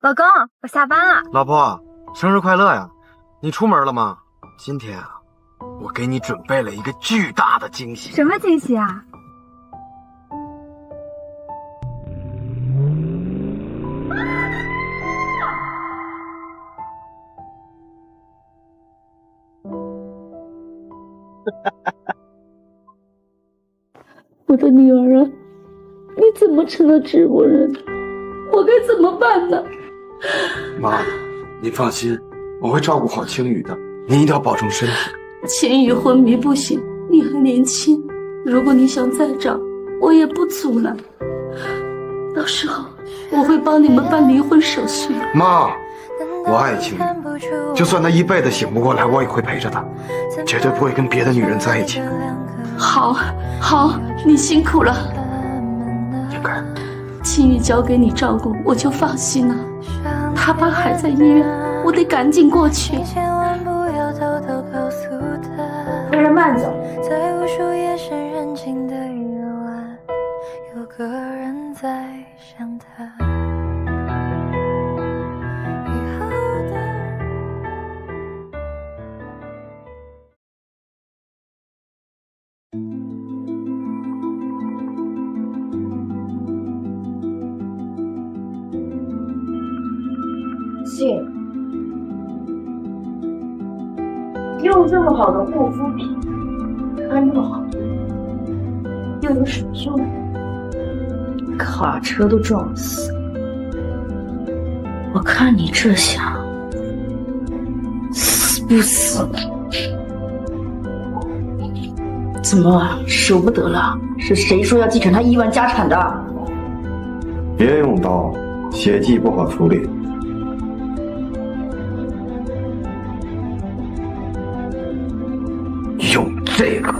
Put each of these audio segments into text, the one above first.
老公，我下班了。老婆，生日快乐呀！你出门了吗？今天啊，我给你准备了一个巨大的惊喜。什么惊喜啊？我的女儿啊，你怎么成了植物人？我该怎么办呢？妈，你放心，我会照顾好青雨的，你一定要保重身体。青雨昏迷不醒，你还年轻，如果你想再找，我也不阻拦。到时候我会帮你们办离婚手续。妈，我爱青雨，就算他一辈子醒不过来，我也会陪着他，绝对不会跟别的女人在一起。好，你辛苦了。应该。青雨交给你照顾，我就放心了。他爸还在医院，我得赶紧过去。夫人慢走。在无数夜深人静的夜晚，有个人在想他。以后的信，用这么好的护肤品，看这么好，又有什么用？卡车都撞死了，我看你这下死不死？怎么舍不得了？是谁说要继承他亿万家产的？别用刀，血迹不好处理。用这个。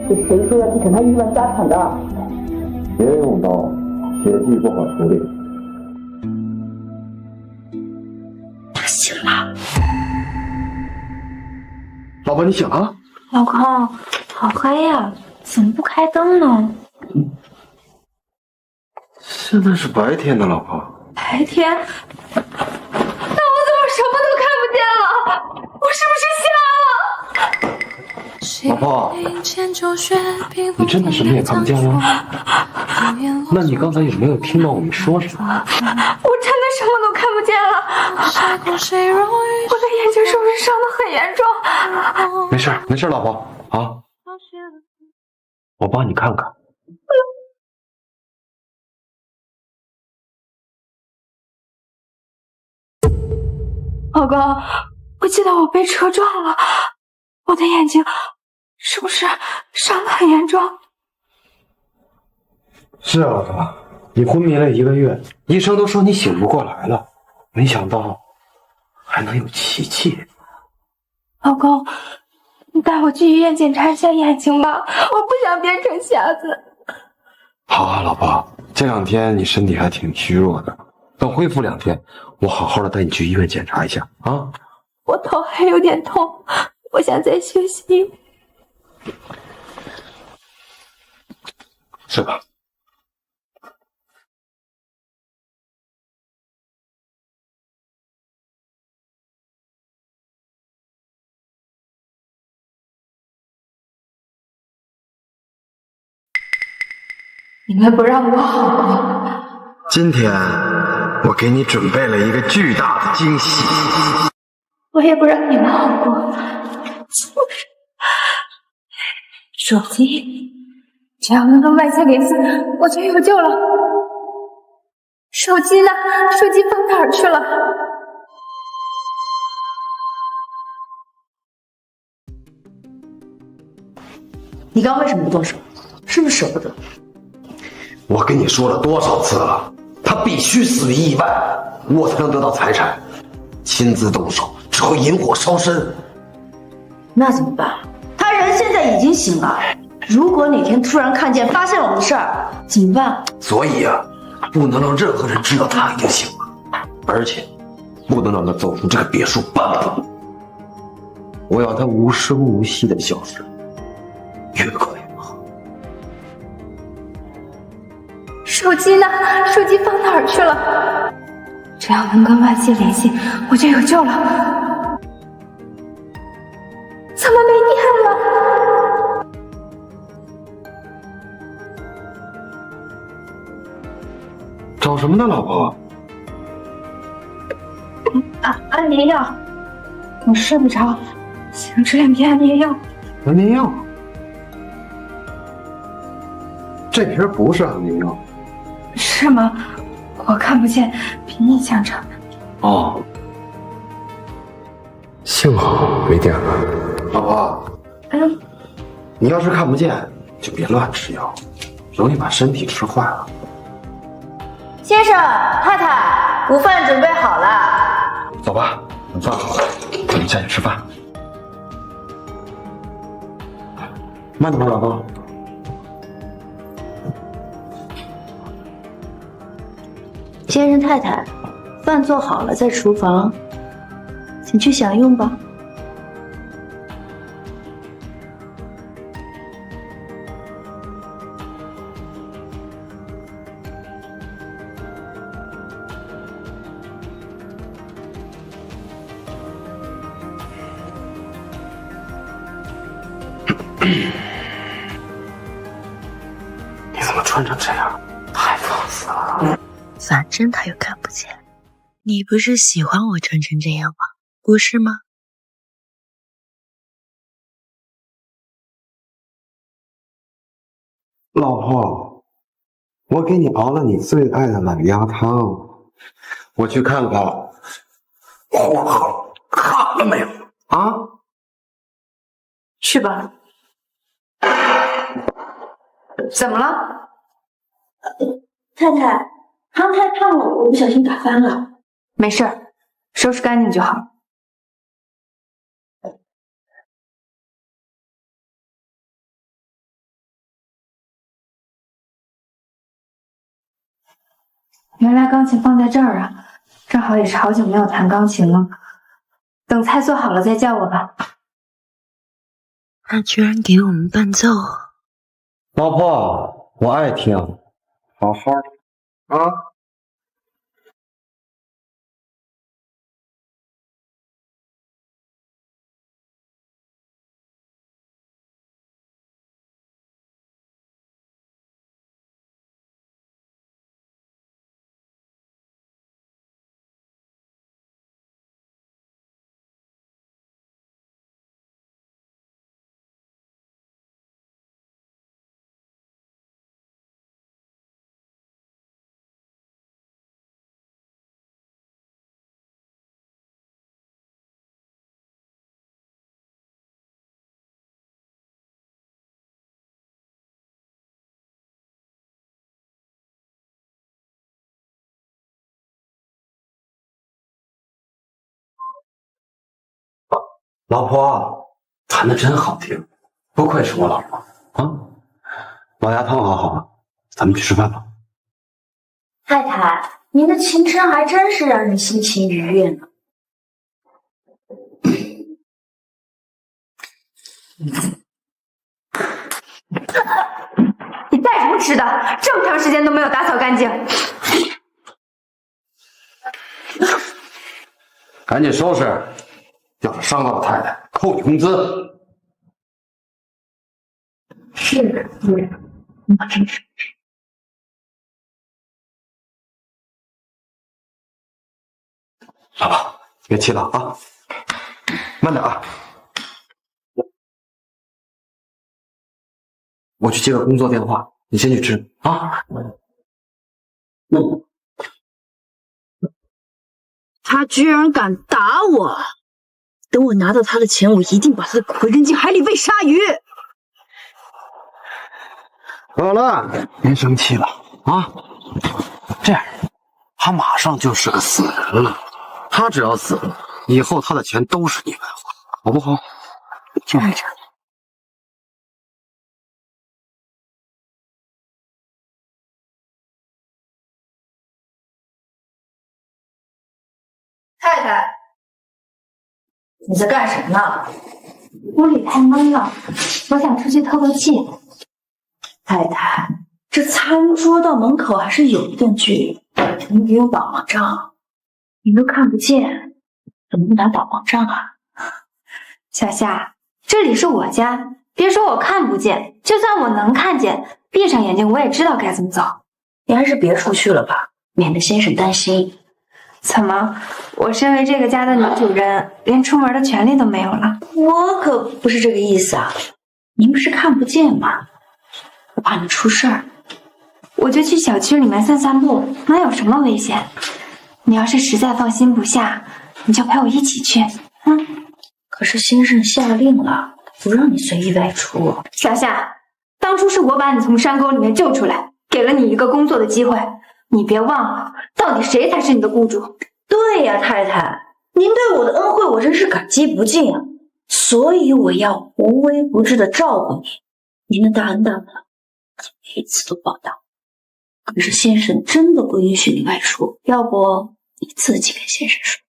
是谁说要继承他亿万家产的？别用刀，血迹不好处理。他醒了。老婆，你醒了？老公，好黑呀，怎么不开灯呢？现在是白天呢，老婆。白天？那我怎么什么都看不见了？我是不是瞎了？老婆，你真的什么也看不见了？那你刚才有没有听到我们说什么？我真的什么都看不见了。我的眼睛是不是伤得很严重？没事，没事，老婆啊，我帮你看看。老公，我记得我被车撞了，我的眼睛是不是伤得很严重？是啊，老婆，你昏迷了1个月，医生都说你醒不过来了，没想到还能有奇迹。老公，你带我去医院检查一下眼睛吧，我不想变成瞎子。好啊，老婆，这2天你身体还挺虚弱的，等恢复2天，我好好的带你去医院检查一下啊。我头还有点痛，我想再休息。是吧？你们不让我好过。今天我给你准备了一个巨大的惊喜。我也不让你们好过。手机，只要能够卖下给四，我就有救了。手机呢？手机放哪儿去了？你刚为什么不动手？是不是舍不得？我跟你说了多少次了，他必须死于意外，我才能得到财产。亲自动手只会引火烧身。那怎么办？他人现在已经醒了，如果哪天突然看见发现了我们的事儿，怎么办？所以啊，不能让任何人知道他已经醒了，而且不能让他走出这个别墅半步。我要他无声无息的消失，越快越好。手机呢？手机放哪儿去了？只要能跟外界联系，我就有救了。怎么没电了？找什么呢，老婆？安眠药，我睡不着，想吃2片安眠药。安眠药？这瓶不是安眠药。是吗？我看不见，凭印象中。哦，幸好没电了。老婆，你要是看不见，就别乱吃药，容易把身体吃坏了。先生、太太，午饭准备好了。走吧，晚饭好了，咱们下去吃饭。慢点吧，老婆。先生、太太，饭做好了，在厨房，请去享用吧。你怎么穿成这样？太放肆了！反正他又看不见，你不是喜欢我穿成这样吗？不是吗？老婆，我给你熬了你最爱的奶鸭汤，我去看看火候好了没有啊？去吧。怎么了？太太，汤太烫了，我不小心打翻了。没事儿，收拾干净就好。原来钢琴放在这儿啊，正好也是好久没有弹钢琴了。等菜做好了再叫我吧。他居然给我们伴奏，老婆，我爱听，好好的啊。老婆，弹的真好听，不愧是我老婆啊！老鸭汤好好，咱们去吃饭吧。太太，您的琴声还真是让人心情愉悦呢。你带什么吃的？这么长时间都没有打扫干净。赶紧收拾，要是伤到了太太，扣你工资。是的，夫人，我真是。老婆，别气了啊，慢点啊。我去接个工作电话，你先去吃啊。他居然敢打我！等我拿到他的钱，我一定把他的骨灰扔进海里喂鲨鱼。好了，别生气了啊！这样，他马上就是个死人了。他只要死了，以后他的钱都是你们花，好不好？就这样。太太，你在干什么呢？屋里太闷了，我想出去透透气。太太，这餐桌到门口还是有一段距离，您给我帮帮账。你都看不见，怎么打打棒仗啊？小夏，这里是我家，别说我看不见，就算我能看见，闭上眼睛我也知道该怎么走。你还是别出去了吧，免得先生担心。怎么，我身为这个家的女主人，连出门的权利都没有了？我可不是这个意思啊，您不是看不见吗？我怕你出事儿。我就去小区里面散散步，能有什么危险？你要是实在放心不下，你就陪我一起去。可是先生下令了，不让你随意外出。小夏，当初是我把你从山沟里面救出来，给了你一个工作的机会，你别忘了，到底谁才是你的雇主？对呀，太太，您对我的恩惠我真是感激不尽啊，所以我要无微不至的照顾你。您的大恩大德，一次都报答。可是先生真的不允许你外出，要不你自己跟先生说。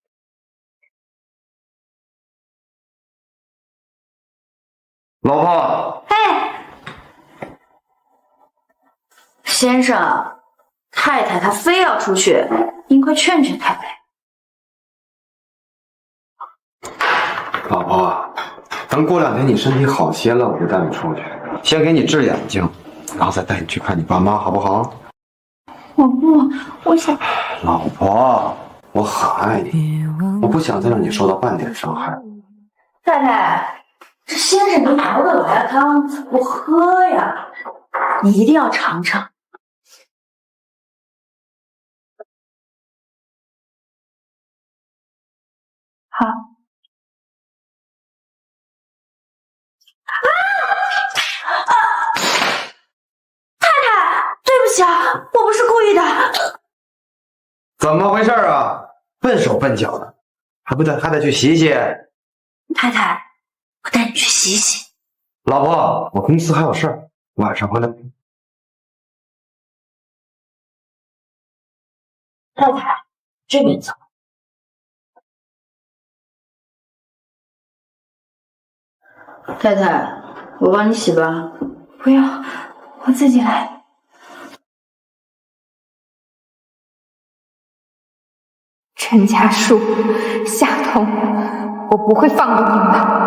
老婆，哎，先生，太太她非要出去，您快劝劝太太。老婆，等过2天你身体好些了，我就带你出去，先给你治眼睛，然后再带你去看你爸妈，好不好？我不，我想。老婆，我很爱你，我不想再让你受到半点伤害。太太，这先生您熬的老鸭汤怎么不喝呀？你一定要尝尝。好。太太，对不起啊，我不是故意的。怎么回事啊？笨手笨脚的，还得去洗洗。太太，我带你去洗洗。老婆，我公司还有事儿，晚上回来。太太，这边走。太太，我帮你洗吧。不要，我自己来。陈家树、夏彤，我不会放过你们的。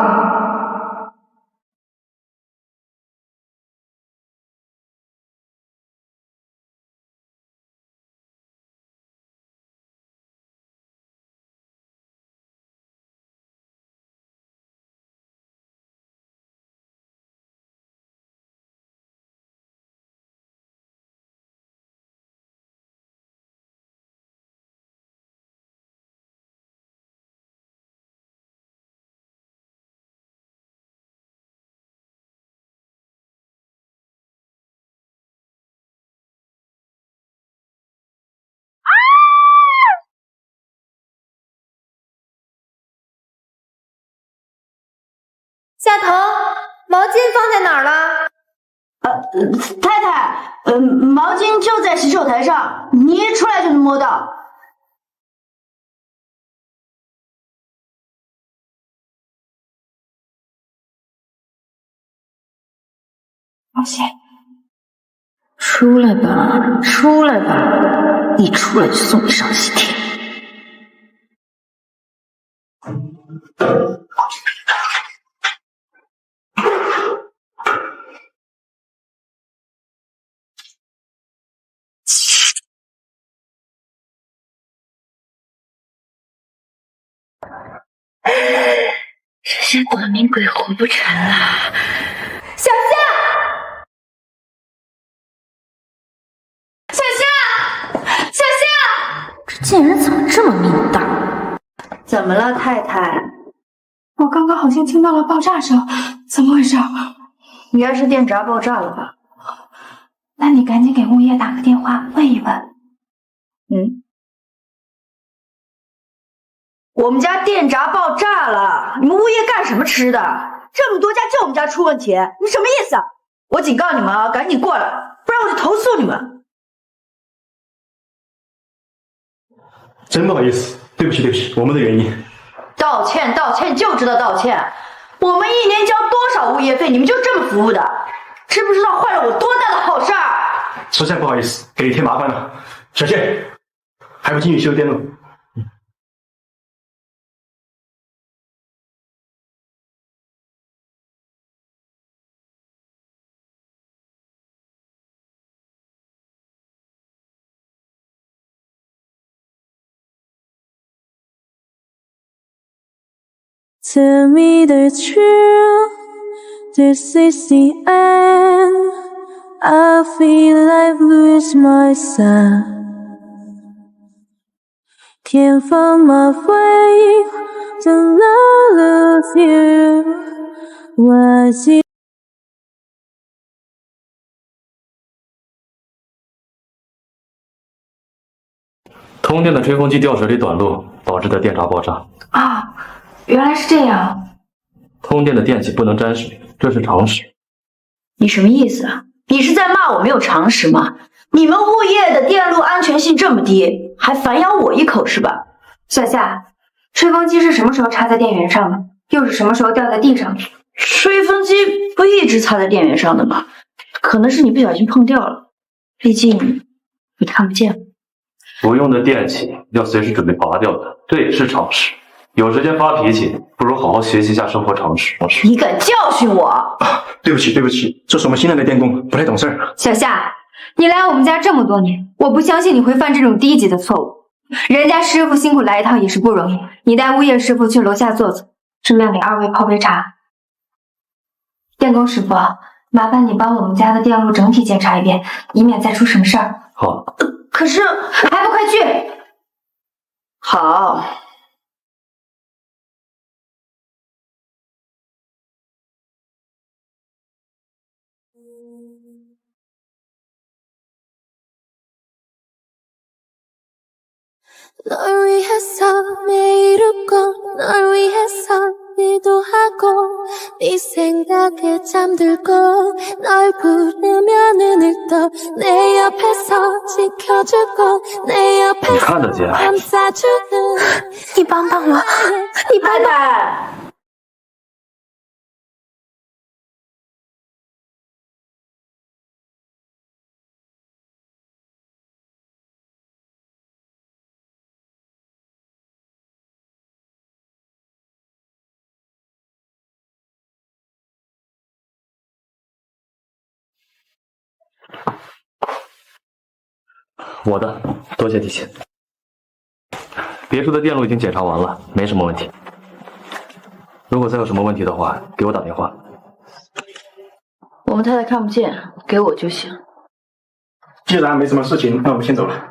夏彤，毛巾放在哪儿了？太太，毛巾就在洗手台上，你一出来就能摸到。抱歉。出来吧，出来吧，一出来就送你上西天。这些短命鬼活不成了。小夏，小夏，小夏，这贱人怎么这么命大？怎么了，太太？我刚刚好像听到了爆炸声，怎么回事？应该是电闸爆炸了吧？那你赶紧给物业打个电话问一问。我们家电闸爆炸了，你们物业干什么吃的？这么多家就我们家出问题，你什么意思啊？我警告你们啊，赶紧过来，不然我就投诉你们。真不好意思，对不起，我们的原因。道歉，就知道道歉。我们一年交多少物业费，你们就这么服务的？知不知道坏了我多大的好事儿？实在不好意思，给你添麻烦了。小谢，还不进去修电路？ Tell me the truth, this is the end. I feel I've lost myself. Can't find my way to love you. Was it?通电的吹风机吊水里短路导致的电闸爆炸。啊，原来是这样。通电的电器不能沾水，这是常识。你什么意思啊？你是在骂我没有常识吗？你们物业的电路安全性这么低，还反咬我一口是吧？小夏，吹风机是什么时候插在电源上的？又是什么时候掉在地上的？吹风机不一直插在电源上的吗？可能是你不小心碰掉了，毕竟你看不见。不用的电器要随时准备拔掉的，这也是常识。有时间发脾气，不如好好学习一下生活常识。你敢教训我？对不起，对不起，这是我们新来的电工，不太懂事儿。小夏，你来我们家这么多年，我不相信你会犯这种低级的错误。人家师傅辛苦来一趟也是不容易，你带物业师傅去楼下坐坐，顺便给二位泡杯茶。电工师傅，麻烦你帮我们家的电路整体检查一遍，以免再出什么事儿。好。可是还不快去！好。널 위해서 매일 웃고 널 위해서 기도하고 네 생각에 잠들고 널 부르면 눈을 떠 내 옆에서 지켜주고 내 옆에서 감싸주는 你帮帮我，你帮帮。我的，多谢提醒。别墅的电路已经检查完了，没什么问题。如果再有什么问题的话，给我打电话。我们太太看不见，给我就行。既然没什么事情，那我们先走了。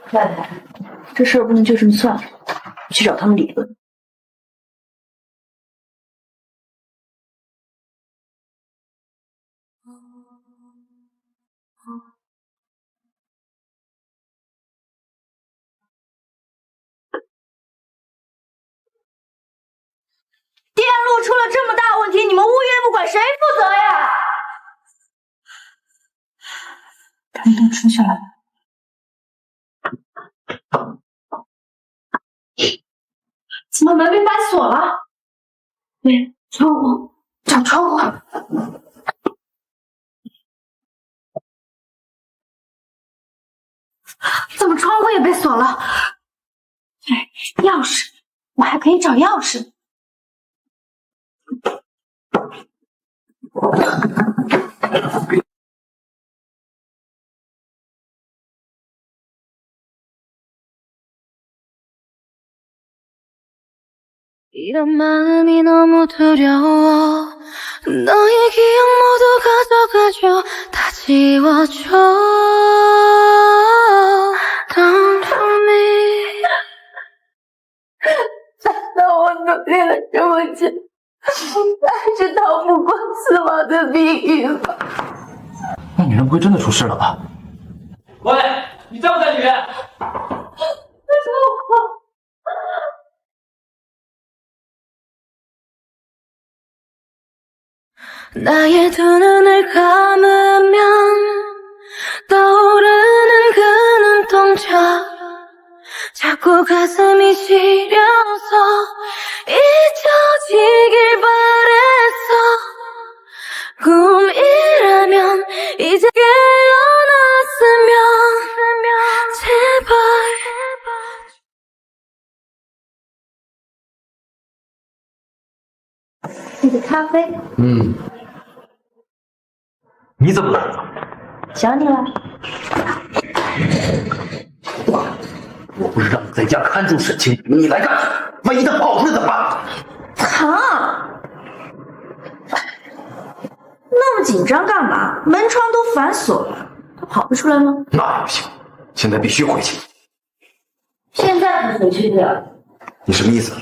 太太，这事儿不能就这么算了，去找他们理论。电路出了这么大问题，你们物业不管谁负责呀？他们都出去了。怎么门被反锁了？对，窗户，找窗户。怎么窗户也被锁了？对，钥匙，我还可以找钥匙。이런 마음이 너무 두려워 너의 기억 모두 가져가줘 다 지워줘 Don't tell me 当我努力了这么久，还是逃不过死亡的命运吧。那女人不会真的出事了吧？喂，你在不在里面？ 나의 두 눈을 감으면 떠오르는 그 눈동자 자꾸 가슴이 시려서 잊혀지길 바랬어 꿈이라면 이제 깨어났으면 제발 你的咖啡。你怎么来了？想你了。我不是让你在家看住沈清，你来干什么？万一他跑出来怎么办？他那么紧张干嘛？门窗都反锁了，他跑不出来吗？那还不行，现在必须回去。现在不回去的。你什么意思？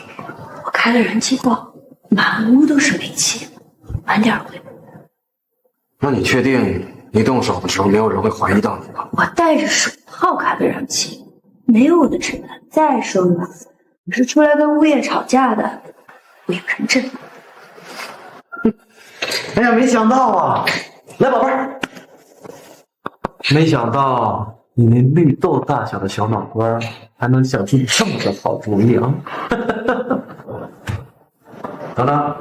我开了燃气灶，满屋都是煤气，晚点回。那你确定你动手的时候没有人会怀疑到你吗？我带着手套开的燃气，没有我的指纹。再说了，你是出来跟物业吵架的，我有人证。哎呀，没想到啊！来，宝贝儿，没想到你那绿豆大小的小脑瓜还能想出这么个好主意啊！等等，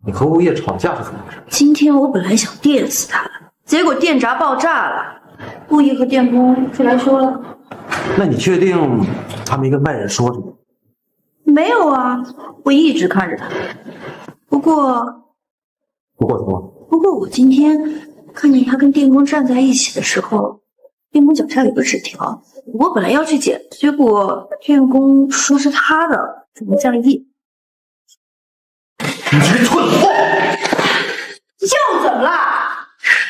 你和物业吵架是怎么回事？今天我本来想电死他的，结果电闸爆炸了，物业和电工出来修了。那你确定他没跟外人说什么？没有啊，我一直看着他。不过怎么？不过我今天看见他跟电工站在一起的时候，电工脚下有个纸条，我本来要去捡，结果电工说是他的，怎么在意？你这个蠢货！又怎么了？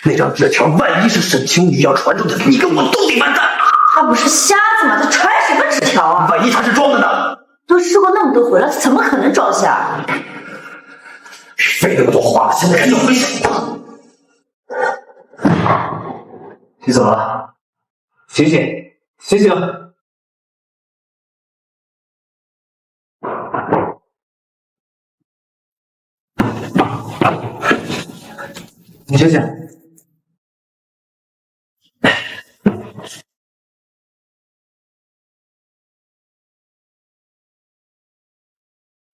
那张纸条万一是沈清宇要传出的，你跟我都得完蛋。他不是瞎子吗？他传什么纸条啊？万一他是装的呢？都试过那么多回了，怎么可能装瞎？费那么多话了，现在赶紧回去。你怎么了？醒醒，醒醒！你醒醒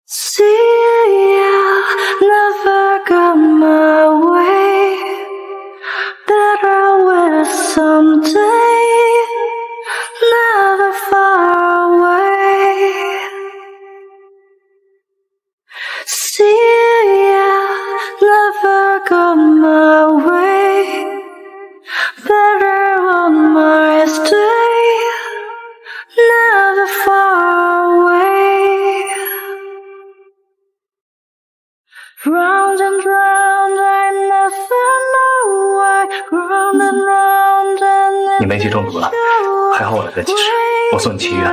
！See you never come my way. That I will someday, never far away. See you never come my way. Better on my stay, never far away. Round and round, I never know why. Round and round, and 你煤气中毒了，还好我来得及时，我送你去医院。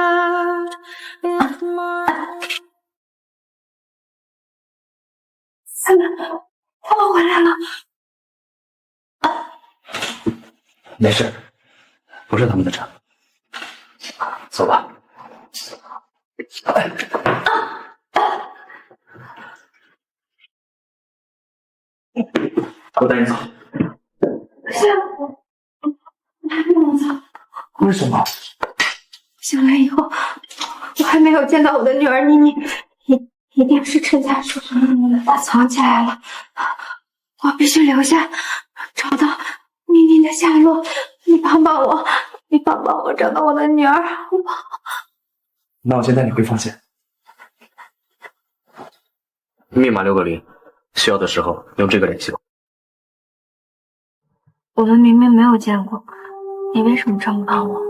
他们回来了。没事，不是他们的车。走吧。我带你走。我还不能走。为什么？醒来以后，我还没有见到我的女儿妮妮，一定是陈家叔叔他藏起来了。我必须留下，找到妮妮的下落。你帮帮我，你帮帮我找到我的女儿。那我先带你回房间。密码6个0，需要的时候用这个联系我。我们明明没有见过，你为什么这么帮我？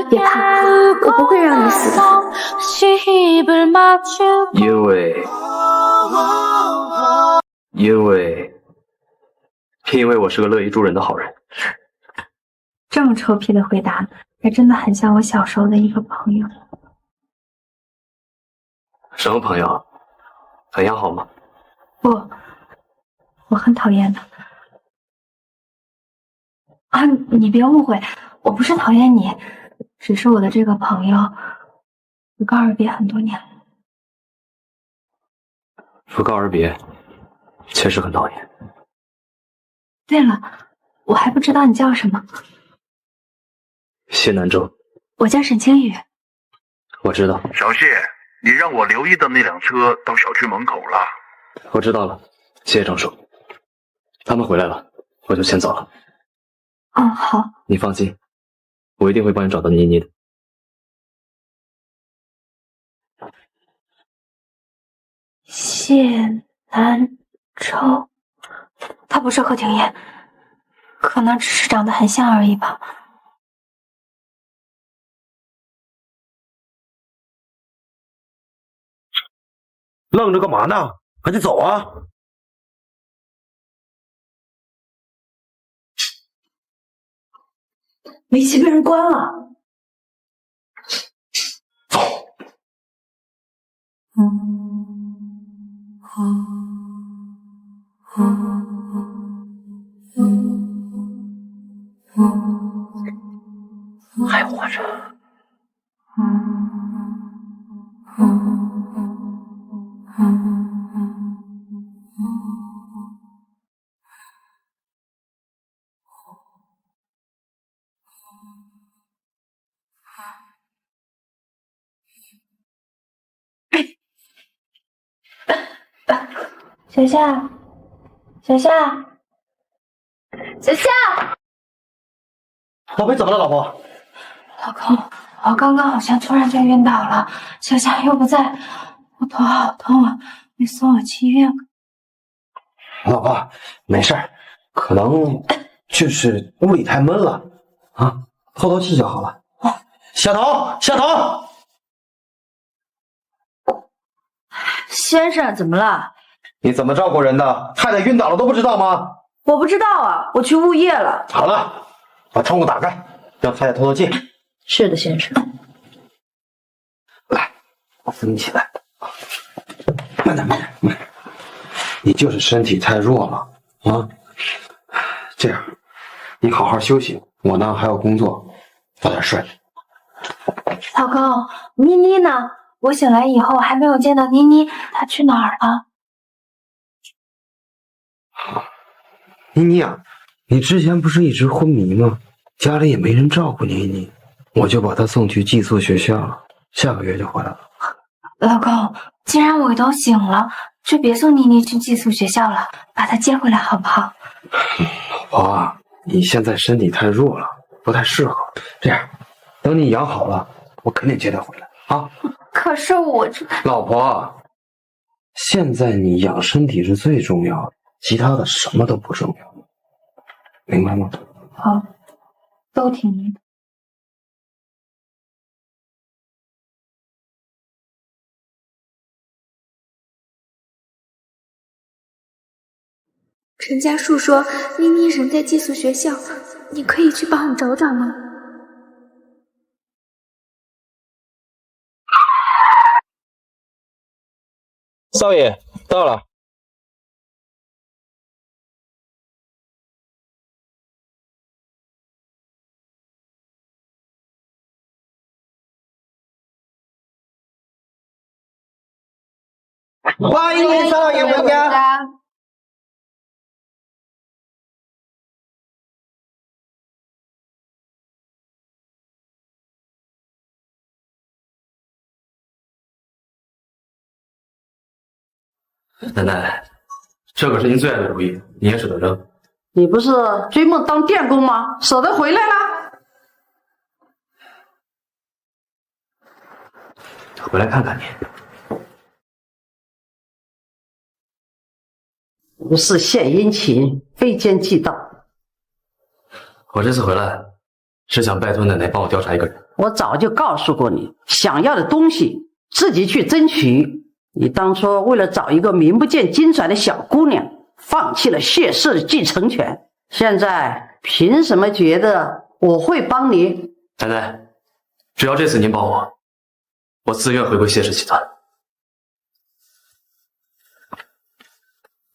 别怕，我不会让你死的。因为我是个乐意助人的好人。这么臭屁的回答，还真的很像我小时候的一个朋友。什么朋友？很要好吗？不，我很讨厌他。啊，你别误会，我不是讨厌你，只是我的这个朋友不告而别很多年了。不告而别，确实很讨厌。对了，我还不知道你叫什么。谢南舟。我叫沈清宇。我知道。小谢，你让我留意的那辆车到小区门口了。我知道了，谢谢张叔。他们回来了，我就先走了。好。你放心，我一定会帮你找到妮妮的。谢兰州，他不是贺廷烨，可能只是长得很像而已吧。愣着干嘛呢？赶紧走啊！煤气被人关了。走。还活着。小夏，小夏，小夏，老裴怎么了，老婆？老公，我刚刚好像突然间晕倒了，小夏又不在，我头好痛啊，你送我去医院。老婆，没事儿，可能就是屋里太闷了啊，透透气就好了。下头，下头！先生，怎么了？你怎么照顾人的？太太晕倒了都不知道吗？我不知道啊，我去物业了。好了，把窗户打开，让太太透透气。是的，先生。来，我扶你起来。慢点，慢点，慢点。你就是身体太弱了啊！这样，你好好休息，我呢还要工作，早点睡。老公，妮妮呢？我醒来以后还没有见到妮妮，她去哪儿了？妮妮啊，你之前不是一直昏迷吗？家里也没人照顾妮妮，我就把她送去寄宿学校了，下个月就回来了。老公，既然我都醒了，就别送妮妮去寄宿学校了，把她接回来好不好？老婆啊，你现在身体太弱了，不太适合。这样，等你养好了，我肯定接她回来啊。可是我这……老婆，现在你养身体是最重要的，其他的什么都不重要，明白吗？好，都听你的。陈家树说妮妮人在寄宿学校，你可以去帮我找找吗？少爷到了。欢迎少爷回家。奶奶，这可是您最爱的如意，你也舍得扔？你不是追梦当电工吗？舍得回来啦？回来看看你。无事献殷勤，非奸即盗。我这次回来是想拜托奶奶帮我调查一个人。我早就告诉过你，想要的东西自己去争取。你当初为了找一个名不见经传的小姑娘，放弃了谢氏的继承权，现在凭什么觉得我会帮你？奶奶，只要这次您帮我，我自愿回归谢氏集团。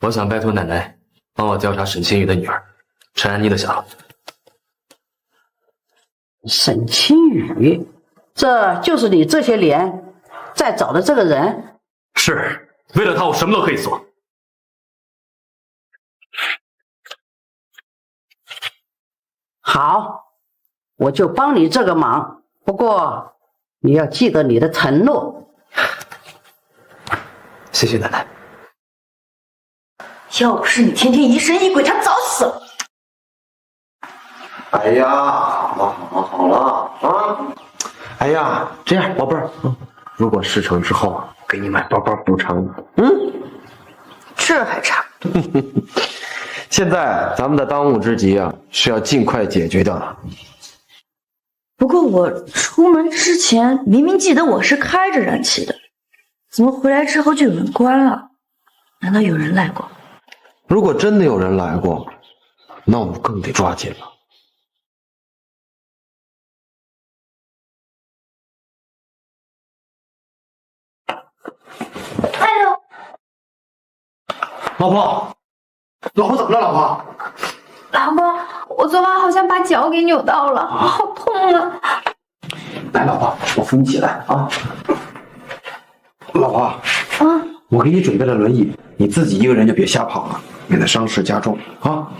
我想拜托奶奶帮我调查沈清宇的女儿陈安妮的下落。沈清宇，这就是你这些年在找的这个人？是，为了他，我什么都可以做。好，我就帮你这个忙。不过你要记得你的承诺。谢谢奶奶。要不是你天天疑神疑鬼，他早死了。哎呀，好了啊！哎呀，这样，宝贝儿，如果事成之后，给你买包包补偿。这还差。现在咱们的当务之急啊，是要尽快解决掉它。不过我出门之前明明记得我是开着燃气的，怎么回来之后就有人关了？难道有人来过？如果真的有人来过，那我们更得抓紧了。哎呦，老婆，老婆怎么了？老婆，老公，我昨晚好像把脚给扭到了，好痛啊！来，老婆，我扶你起来啊。老婆，我给你准备了轮椅，你自己一个人就别瞎跑了，免得伤势加重啊。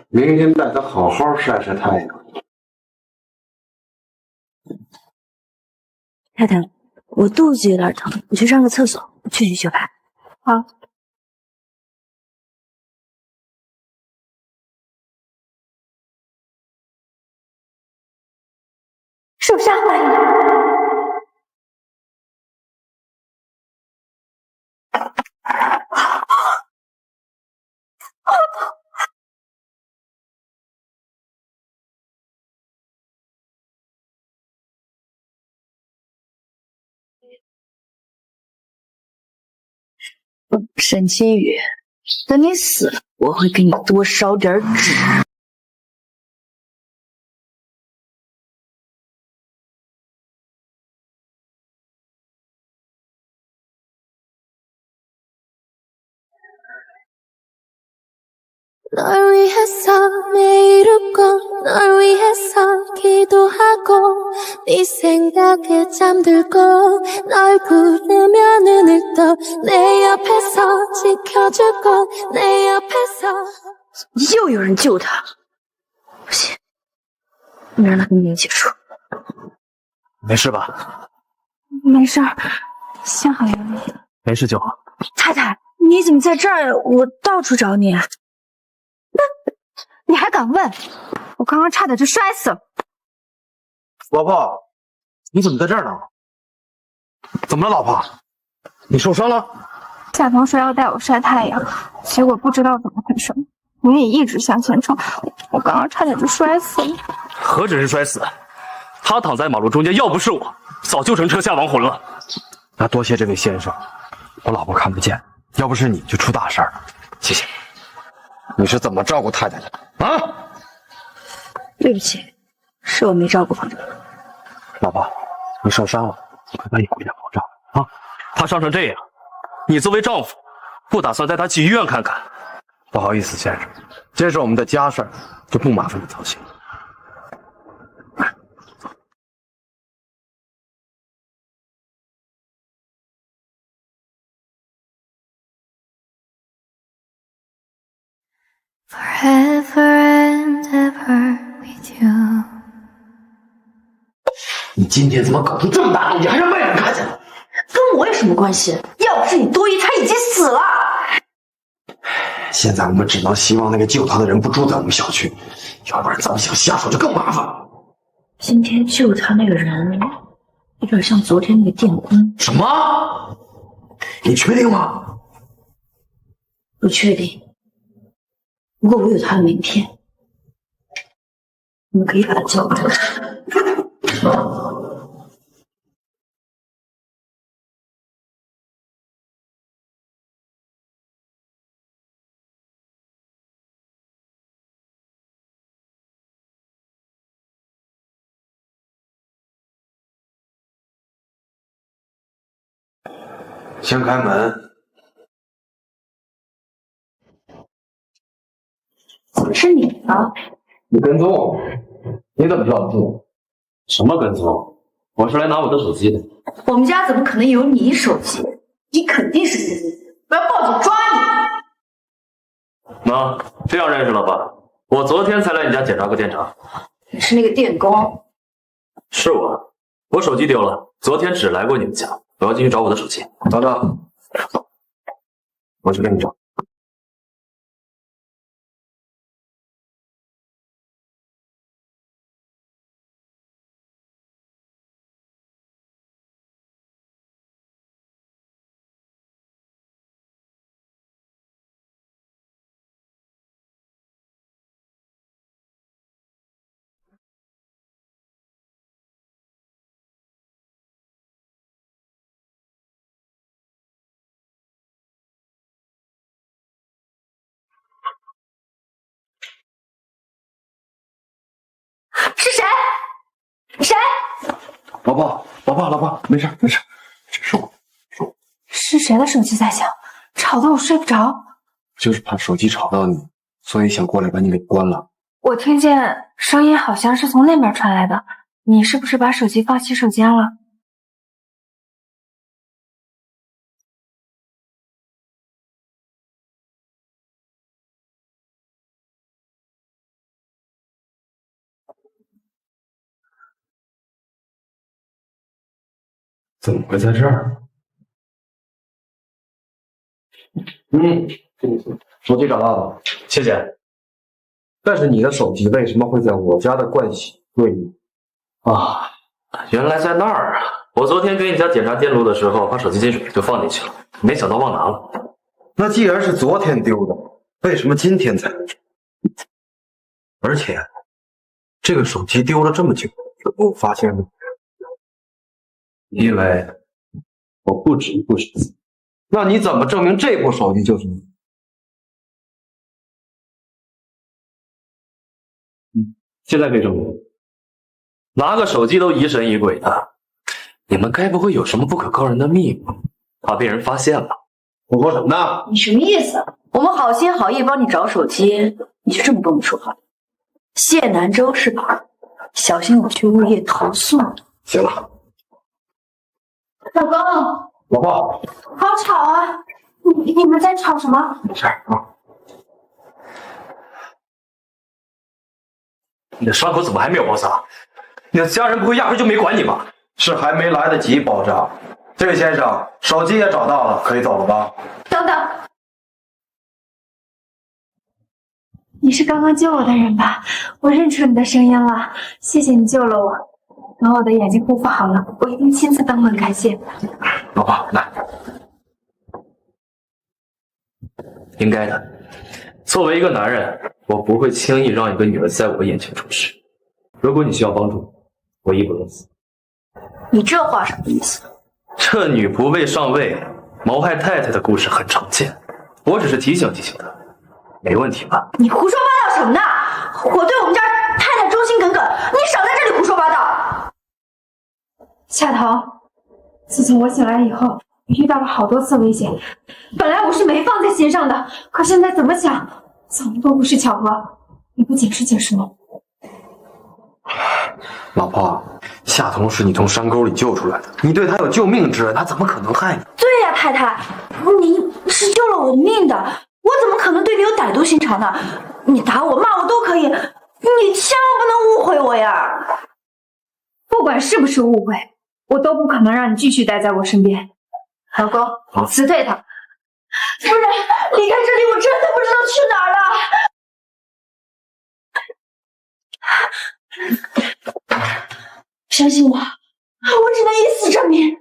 明天带他好好晒晒太阳。太太，我肚子有点疼，我去上个厕所，去学牌。好。受伤了。沈清宇，等你死了，我会给你多烧点纸。又有人救他，不行，不能让他跟你结束。没事吧？没事儿，幸好有你。没事就好。太太，你怎么在这儿呀？我到处找你。你还敢问？我刚刚差点就摔死了。老婆，你怎么在这儿呢？怎么了，老婆？你受伤了？夏鹏说要带我晒太阳，结果不知道怎么回事，我也一直向前冲，我刚刚差点就摔死了。何止是摔死，他躺在马路中间，要不是我，早就成车下亡魂了。那多谢这位先生，我老婆看不见，要不是你就出大事了。谢谢。你是怎么照顾太太的啊？对不起，是我没照顾好。老婆，你受伤了，快把你回家保障啊！他伤成这样，你作为丈夫，不打算带他去医院看看？不好意思，先生，这是我们的家事儿，就不麻烦你操心。Forever and ever with you。 你今天怎么搞出这么大动静，还让外人看见了？跟我有什么关系？要不是你多疑，他已经死了。现在我们只能希望那个救他的人不住在我们小区，要不然咱们想下手就更麻烦了。今天救他那个人，有点像昨天那个电工。什么？你确定吗？不确定。不过我有他的名片，我们可以把他交给他。先开门。怎么是你啊？你跟踪我？你怎么知道是我？什么跟踪？我是来拿我的手机的。我们家怎么可能有你手机？你肯定是自己，我要报警抓你。那这样认识了吧？我昨天才来你家检查过电闸。你是那个电工？是我手机丢了，昨天只来过你们家，我要进去找我的手机。等等，我去给你找。是谁？谁？老婆，没事，这是我。是谁的手机在响？吵得我睡不着。就是怕手机吵到你，所以想过来把你给关了。我听见声音好像是从那边传来的，你是不是把手机放洗手间了？怎么会在这儿？手机找到了，谢谢。但是你的手机为什么会在我家的盥洗柜里？啊，原来在那儿啊！我昨天给你家检查电路的时候，把手机进水就放进去了，没想到忘拿了。那既然是昨天丢的，为什么今天才来这？而且，这个手机丢了这么久，都没有发现呢？因为我不止一部手机。那你怎么证明这部手机就是你？现在可以证明，拿个手机都疑神疑鬼的，你们该不会有什么不可告人的秘密，怕被人发现吧？我说什么呢？你什么意思？我们好心好意帮你找手机，你就这么跟我们说话？谢南州是吧？小心我去物业投诉你。行了，老公，老婆，好吵啊！你们在吵什么？没事啊。你的伤口怎么还没有包扎？你的家人不会压根就没管你吧？是还没来得及包扎。这位先生，手机也找到了，可以走了吧？等等，你是刚刚救我的人吧？我认出你的声音了，谢谢你救了我。等我的眼睛恢复好了，我一定亲自登门感谢。老婆，来。应该的。作为一个男人，我不会轻易让一个女人在我眼前出事。如果你需要帮助，我义不容辞。你这话什么意思？这女仆未上位，谋害太太的故事很常见，我只是提醒提醒她，没问题吧？你胡说八道什么呢？我对我们家太太忠心耿耿，你少在这里胡说八道。夏桃，自从我醒来以后，遇到了好多次危险，本来我是没放在心上的，可现在怎么想，怎么都不是巧合。你不解释解释吗？老婆，夏彤是你从山沟里救出来的，你对他有救命之恩，他怎么可能害你？对呀，太太，你是救了我命的，我怎么可能对你有歹毒心肠呢？你打我骂我都可以，你千万不能误会我呀！不管是不是误会，我都不可能让你继续待在我身边。老公，辞退他。夫人，离开这里，我真的不知道去哪儿了。相信我，我只能以死证明。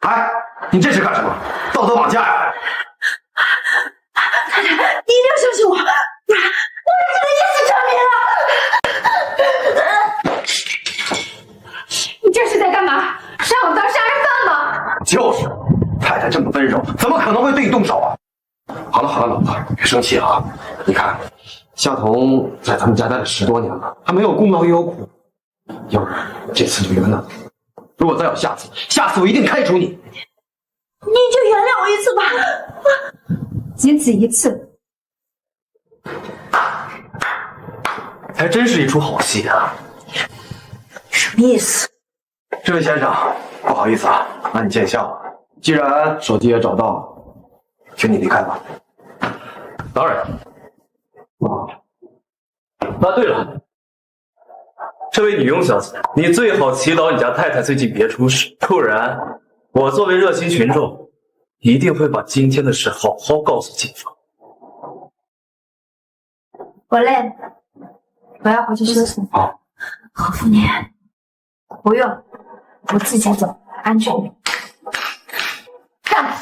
哎，你这是干什么？道德绑架呀！太太，你一定要相信我，不然我只能以死证明了。你这是在干嘛？是让我当杀人犯吗？就是，太太这么温柔，怎么可能会对你动手啊？好了，老婆，别生气啊！你看，夏彤在咱们家待了10多年了，还没有功劳也有苦。要不然这次就原谅你，如果再有下次我一定开除你。你就原谅我一次吧，仅此一次。还真是一出好戏啊！什么意思？这位先生，不好意思啊，让你见笑了。既然手机也找到了，请你离开吧。当然。对了，这位女佣小姐，你最好祈祷你家太太最近别出事，不然我作为热心群众，一定会把今天的事好好告诉警方。我累了，我要回去休息。好，何福年，不用，我自己走，安全点。干！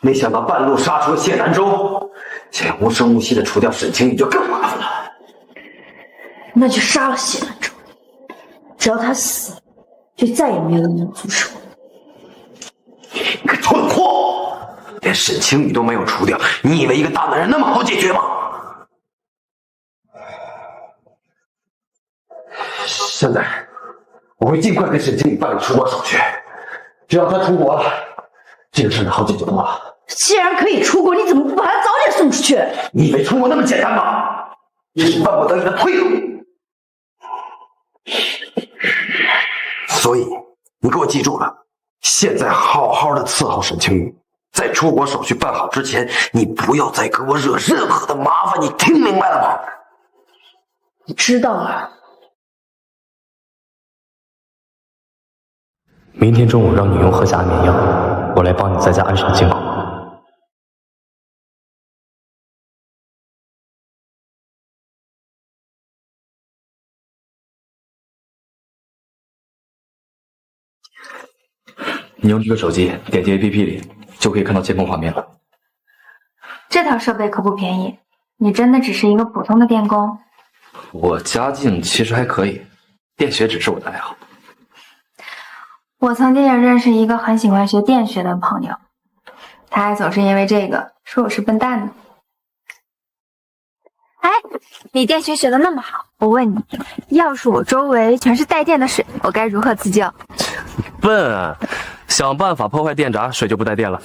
没想到半路杀出了谢南州，想要无声无息的除掉沈清宇就更麻烦了。那就杀了谢南州，只要他死，就再也没有人能阻止我。你个蠢货，连沈清宇都没有除掉，你以为一个大男人那么好解决吗？现在我会尽快给沈清宇办理出国手续，只要他出国了，这个事就好解决了。既然可以出国，你怎么不把他早点送出去？你以为出国那么简单吗？这是万不得已的退路。所以你给我记住了，现在好好的伺候沈清宇，在出国手续办好之前，你不要再给我惹任何的麻烦，你听明白了吗？我知道了。明天中午让女佣喝下安眠药，我来帮你在家安上进口。你用这个手机点击 APP 里就可以看到监控画面了。这套设备可不便宜，你真的只是一个普通的电工？我家境其实还可以，电学只是我的爱好。我曾经也认识一个很喜欢学电学的朋友，他还总是因为这个说我是笨蛋呢。哎，你电学学的那么好，我问你，要是我周围全是带电的水，我该如何自救？笨啊，想办法破坏电闸，水就不带电了。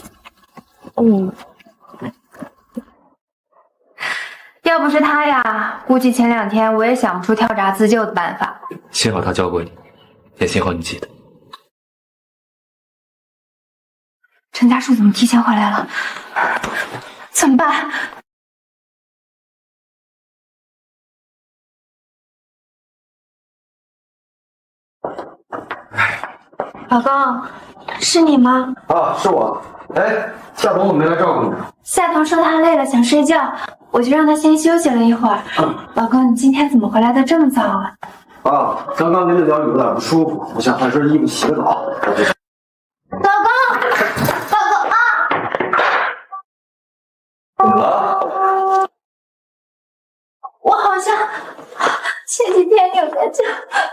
要不是他呀，估计前2天我也想不出跳闸自救的办法。幸好他教过你，也幸好你记得。陈家树怎么提前回来了？怎么办？老公，是你吗？啊，是我。哎，夏彤怎么没来照顾你？夏彤说他累了想睡觉，我就让他先休息了一会儿。老公，你今天怎么回来的这么早啊？啊，刚刚跟着聊有点不舒服，我想换身衣服洗个澡。老公，啊！怎么了？我好像前几天扭在脚，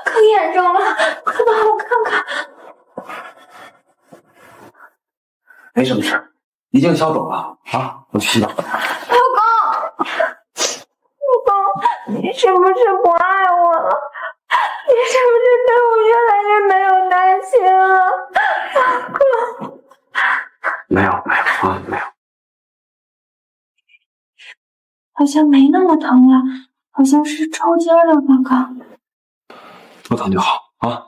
可严重了，快帮我看看。没什么事，已经消肿了啊！我去洗澡。老公，你是不是不爱我了？你是不是对我越来越没有耐心了？老公，没有啊，没有。好像没那么疼了，好像是抽筋了刚刚。不疼就好啊。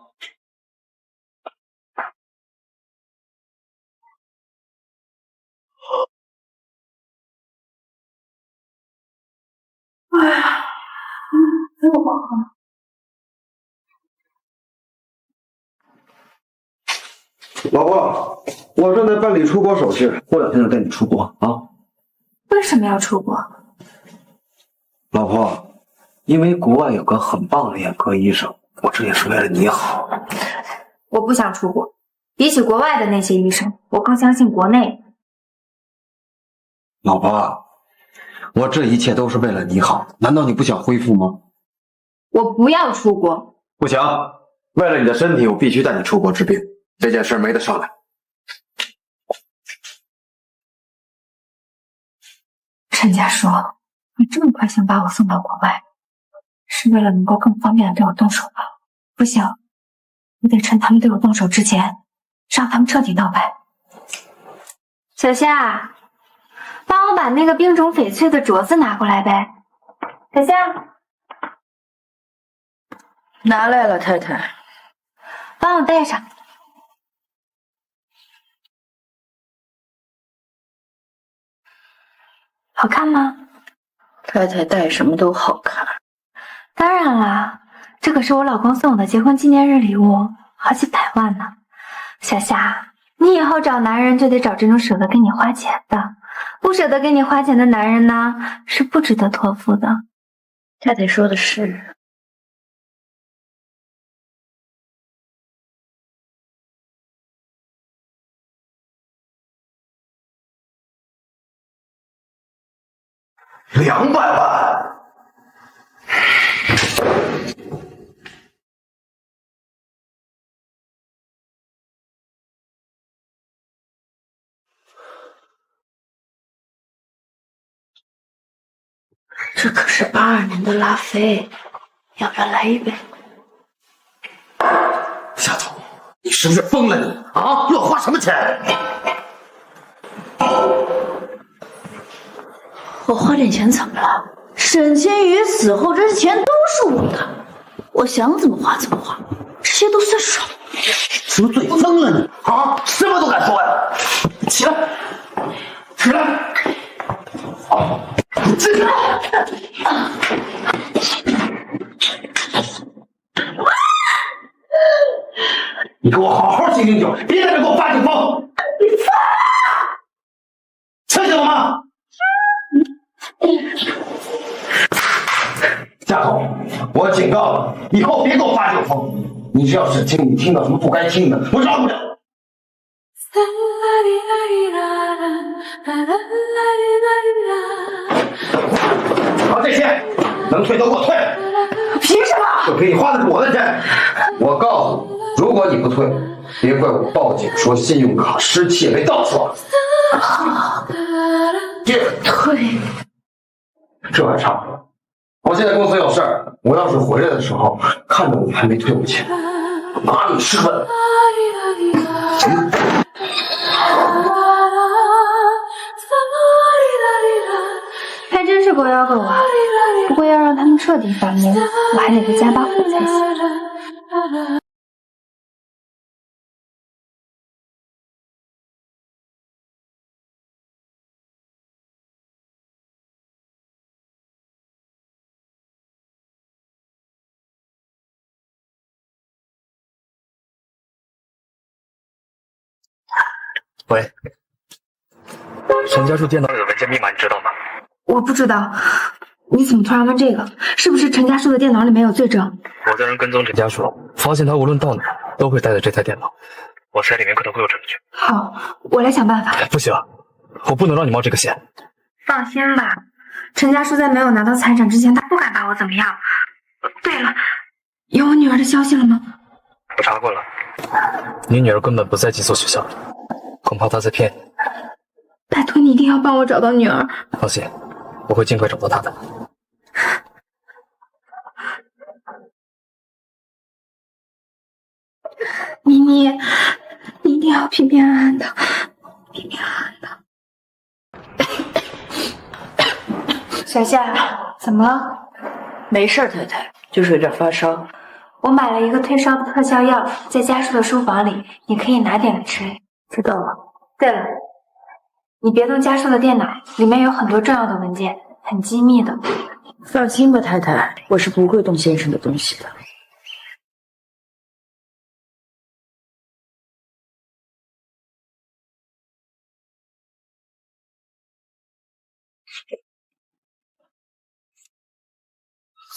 哎呀，又好了。老婆，我正在办理出国手续，过2天就带你出国啊。为什么要出国？老婆，因为国外有个很棒的眼科医生，我这也是为了你好。我不想出国，比起国外的那些医生，我更相信国内。老婆，我这一切都是为了你好，难道你不想恢复吗？我不要出国。不行，为了你的身体，我必须带你出国治病，这件事没得商量。陈家说，你这么快想把我送到国外，是为了能够更方便的对我动手吧？不行，我得趁他们对我动手之前，让他们彻底闹掰。小夏，帮我把那个冰种翡翠的镯子拿过来呗。小夏，拿来了，太太。帮我戴上。好看吗？太太戴什么都好看。当然啦，这可是我老公送我的结婚纪念日礼物，好几百万呢。小夏，你以后找男人就得找这种舍得给你花钱的，不舍得给你花钱的男人呢，是不值得托付的。太太说的是。200万。这可是82年的拉菲，要不要来一杯？夏总，你是不是疯了你啊？乱花什么钱？我花点钱怎么了？沈千羽死后，这些钱都是我的，我想怎么花怎么花，这些都算什么？是不是嘴疯了你啊？什么都敢说呀！起来，起来！起来！你给我好好醒醒酒，别在这给我发酒疯！你疯了！听见了吗？夏总，我警告你，以后别给我发酒疯！你要是听到什么不该听的，我饶不了。好，这些能退都给我退！凭什么？就给你花的是我的钱。我告诉你，如果你不退，别怪我报警说信用卡失窃被盗刷。退，这还差不多。我现在公司有事儿，我要是回来的时候看到你还没退我钱，我拿你是问。还真是狗咬狗啊！不过要让他们彻底反目，我还得再加把火才行。喂，陈家树电脑里的文件密码你知道吗？我不知道，你怎么突然问这个？是不是陈家树的电脑里没有罪证？我在人跟踪陈家树，发现他无论到哪都会带着这台电脑，我猜里面可能会有证据。好，我来想办法。不行，我不能让你冒这个险。放心吧，陈家树在没有拿到财产之前，他不敢把我怎么样。对了，有我女儿的消息了吗？我查过了，你女儿根本不在寄宿学校里，恐怕她在骗你。拜托你一定要帮我找到女儿。放心，我会尽快找到她的。妮妮，你一定要平平安安的，平平安安的。小夏，怎么了？没事，太太，就是有点发烧。我买了一个退烧的特效药，在家属的书房里，你可以拿点来吃。知道了。对了，你别动家属的电脑，里面有很多重要的文件，很机密的。放心吧，太太，我是不会动先生的东西的。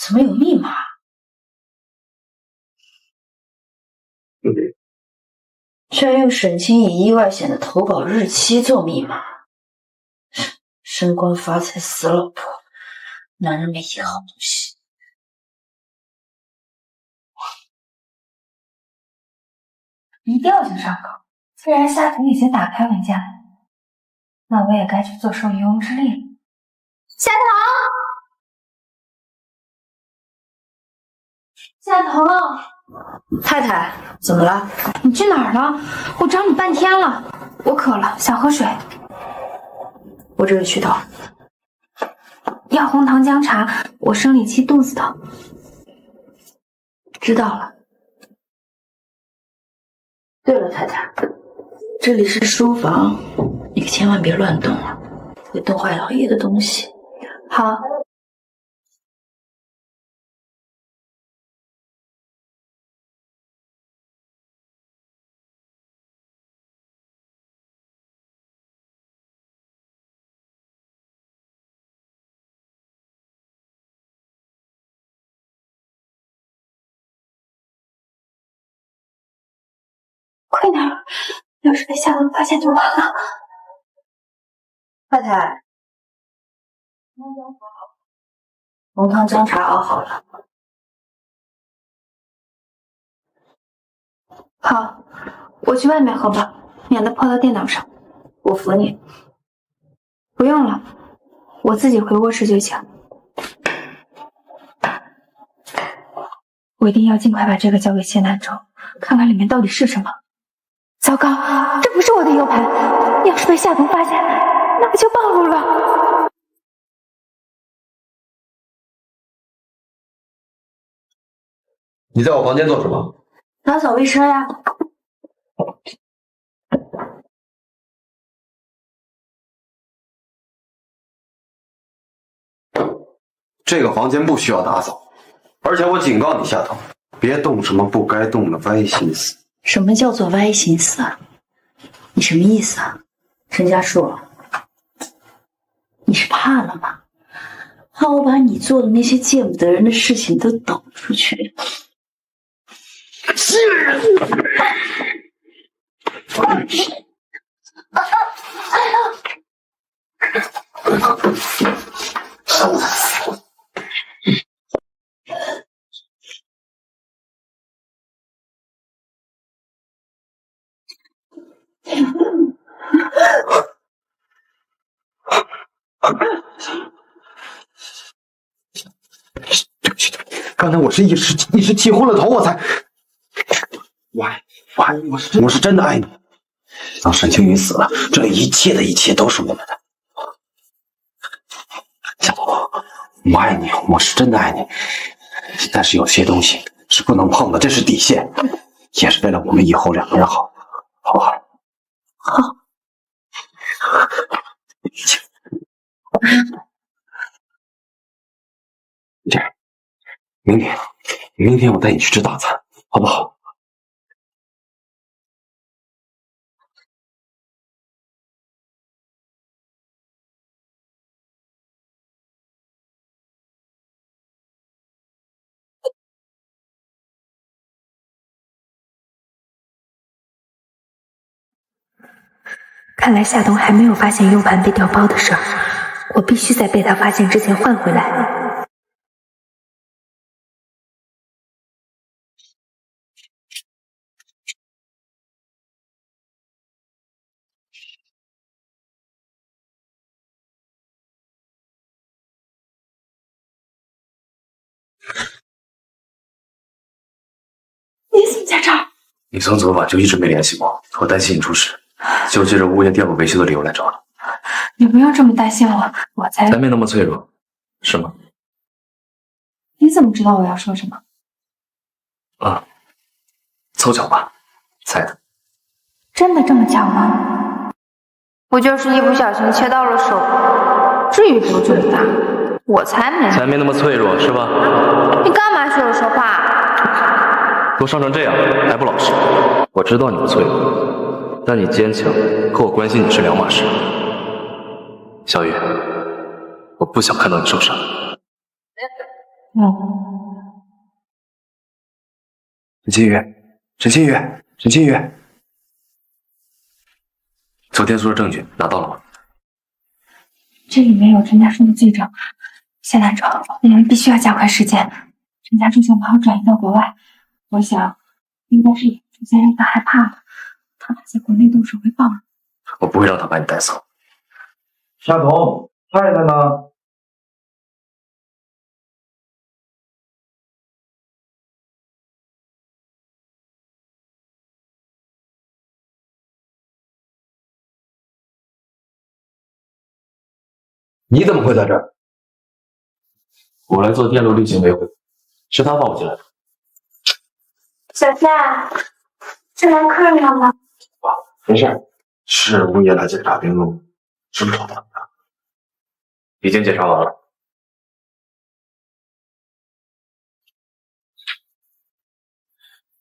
怎么有密码？居然用沈清以意外险的投保日期做密码，升官发财死老婆，男人没一好东西。一调就上钩。既然夏腾已经打开文件了，那我也该去做受渔翁之利了。夏腾，太太，怎么了？你去哪儿了？我找你半天了。我渴了，想喝水。我这个去头。要红糖姜茶，我生理期肚子疼。知道了。对了，太太，这里是书房，你可千万别乱动啊。会冻坏老爷的东西。好。快点，要是被夏冬发现就完了。太太，浓汤姜茶熬好了。好，我去外面喝吧，免得泡到电脑上。我扶你。不用了，我自己回卧室就行。我一定要尽快把这个交给谢南州，看看里面到底是什么。糟糕，这不是我的 U 盘，要是被夏冬发现，那不就暴露了？你在我房间做什么？打扫卫生呀。这个房间不需要打扫，而且我警告你，夏冬，别动什么不该动的歪心思。什么叫做歪心思啊？你什么意思啊？陈家树，你是怕了吗？怕我把你做的那些见不得人的事情都抖出去？刚才我是一时气昏了头，我才。我是真的爱你。当沈青云死了，这一切的一切都是我们的。夏冬，我爱你，我是真的爱你。但是有些东西是不能碰的，这是底线，也是为了我们以后两个人好，好不好？好。这样，明天我带你去吃大餐，好不好？看来夏冬还没有发现 U 盘被调包的事儿，我必须在被他发现之前换回来。你怎么在这儿？你从昨晚就一直没联系我，我担心你出事，就借着物业电路维修的理由来找你。你不用这么担心我，我才没那么脆弱，是吗？你怎么知道我要说什么？啊，凑巧吧，猜的。真的这么巧吗？我就是一不小心切到了手，至于流这么大？我才没那么脆弱，是吧？你干嘛学我说话？都伤成这样还不老实？我知道你不脆弱，但你坚强和我关心你是两码事。小雨，我不想看到你受伤。沈清宇，昨天说的证据拿到了吗？这里面有陈家树的罪证，谢南州，我们必须要加快时间。陈家树想把我转移到国外，我想应该是出现让他害怕了，他怕在国内动手会暴露。我不会让他把你带走。夏冬，太太呢？你怎么会在这儿？我来做电路滤镜维护，是他放我进来的。小夏，是来客人了吗？没事，是物业来检查电路，是不是找到你了？已经检查完了。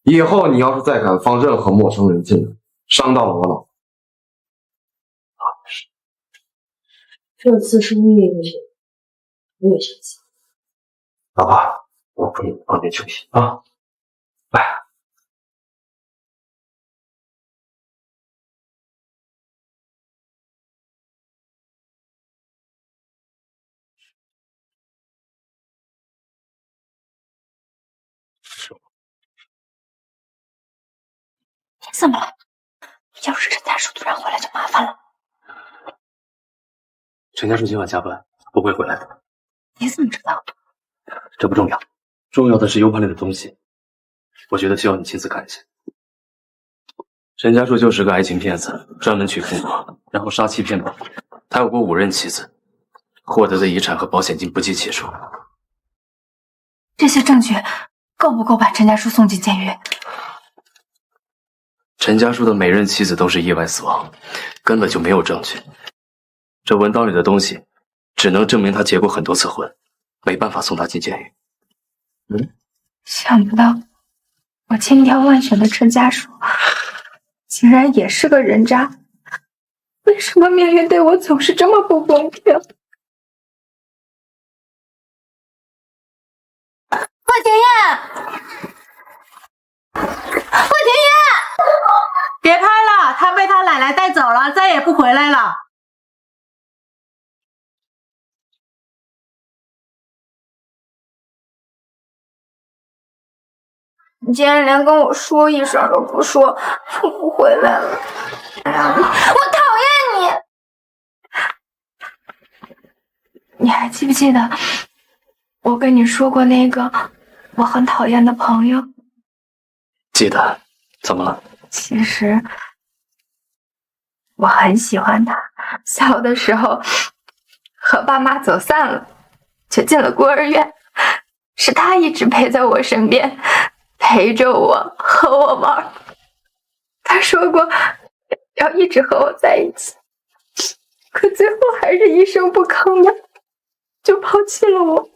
以后你要是再敢放任何陌生人进来，伤到了我老婆，这次是蜜月去，没有下次。老婆，我陪你旁边休息啊。来。你怎么了？要是陈家树突然回来就麻烦了。陈家树今晚加班，不会回来的。你怎么知道？这不重要，重要的是 U 盘里的东西，我觉得需要你亲自看一下。陈家树就是个爱情骗子，专门娶富婆，然后杀妻骗保。他有过5任妻子，获得的遗产和保险金不计其数。这些证据够不够把陈家树送进监狱？陈家树的每任妻子都是意外死亡，根本就没有证据。这文档里的东西只能证明他结过很多次婚，没办法送他进监狱。想不到我千挑万选的陈家树竟然也是个人渣，为什么命运对我总是这么不公平？傅庭院，傅庭院，别拍了，他被他奶奶带走了，再也不回来了。你竟然连跟我说一声都不说，就不回来了。我讨厌你！你还记不记得我跟你说过那个我很讨厌的朋友？记得。怎么了？其实我很喜欢他，小的时候和爸妈走散了，就进了孤儿院，是他一直陪在我身边，陪着我和我玩。他说过要一直和我在一起，可最后还是一声不吭的就抛弃了我。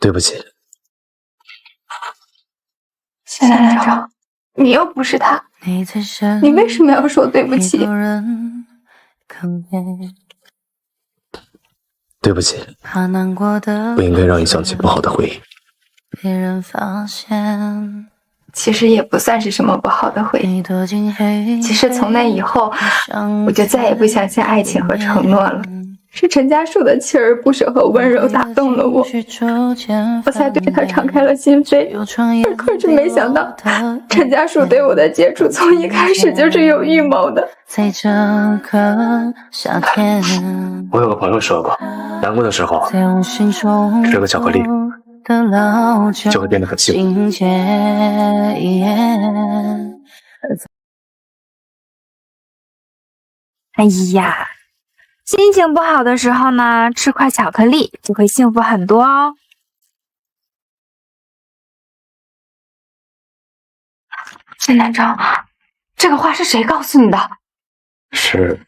对不起。谢南州，你又不是他，你为什么要说对不起？对不起，不应该让你想起不好的回忆。其实也不算是什么不好的回忆。其实从那以后，我就再也不相信爱情和承诺了。是陈家树的锲而不舍和温柔打动了我，我才对他敞开了心扉。可是没想到，陈家树对我的接触从一开始就是有预谋的。我有个朋友说过，难过的时候吃个巧克力就会变得很幸福。哎呀，心情不好的时候呢，吃块巧克力就会幸福很多哦。谢南征，这个话是谁告诉你的？是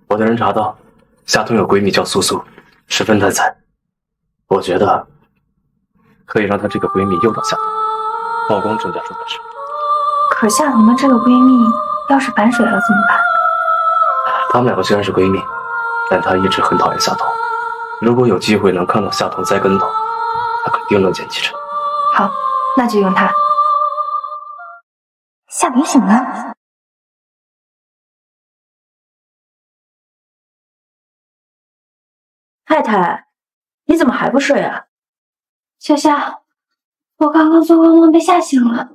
我的人查到夏冬有闺蜜叫苏苏，十分贪财。我觉得可以让她这个闺蜜诱导夏冬曝光郑家树的事。可夏彤的这个闺蜜要是反水了怎么办？她们两个虽然是闺蜜，但她一直很讨厌夏彤。如果有机会能看到夏彤栽跟头，她肯定乐见其成。好，那就用她。夏彤醒了。太太，你怎么还不睡啊？夏夏，我刚刚做噩梦被吓醒了。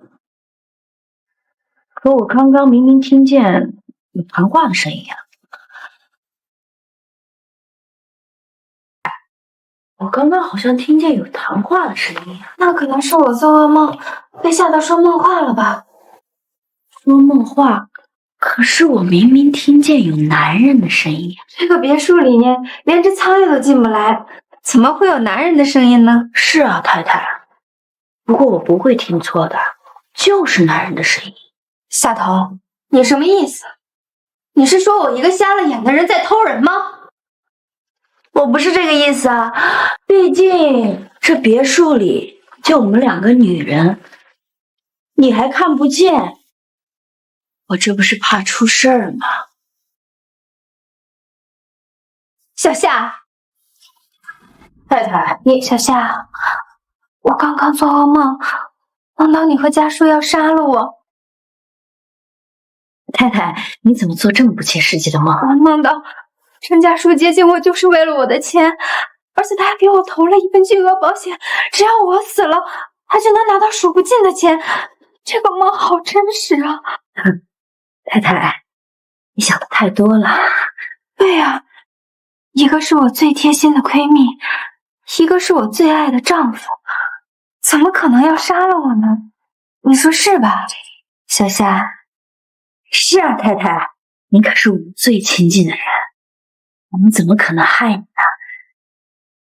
可我刚刚明明听见有谈话的声音呀。我刚刚好像听见有谈话的声音啊。那可能是我做噩梦被吓到说梦话了吧？说梦话，可是我明明听见有男人的声音呀。这个别墅里面连只苍蝇都进不来，怎么会有男人的声音呢？是啊，太太。不过我不会听错的，就是男人的声音。夏彤，你什么意思？你是说我一个瞎了眼的人在偷人吗？我不是这个意思啊，毕竟这别墅里就我们2个女人，你还看不见，我这不是怕出事儿吗？小夏，太太，小夏，我刚刚做噩梦，梦到你和家叔要杀了我。太太，你怎么做这么不切实际的梦？我梦到陈家叔接近我就是为了我的钱，而且他还给我投了一份巨额保险，只要我死了，他就能拿到数不尽的钱。这个梦好真实啊！太太，你想的太多了。对呀，一个是我最贴心的闺蜜，一个是我最爱的丈夫，怎么可能要杀了我呢？你说是吧，小夏？是啊，太太，你可是我们最亲近的人，我们怎么可能害你呢？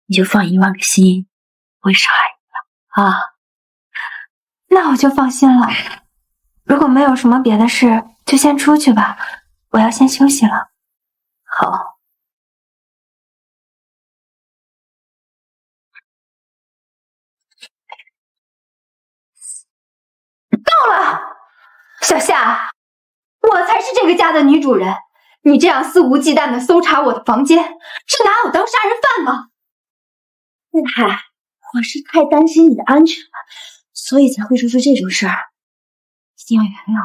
你就放1万个心，不会伤害你的啊。那我就放心了。如果没有什么别的事，就先出去吧，我要先休息了。好。够了，小夏，我才是这个家的女主人，你这样肆无忌惮的搜查我的房间，是拿我当杀人犯吗？太太，我是太担心你的安全了，所以才会说出这种事儿，一定要原谅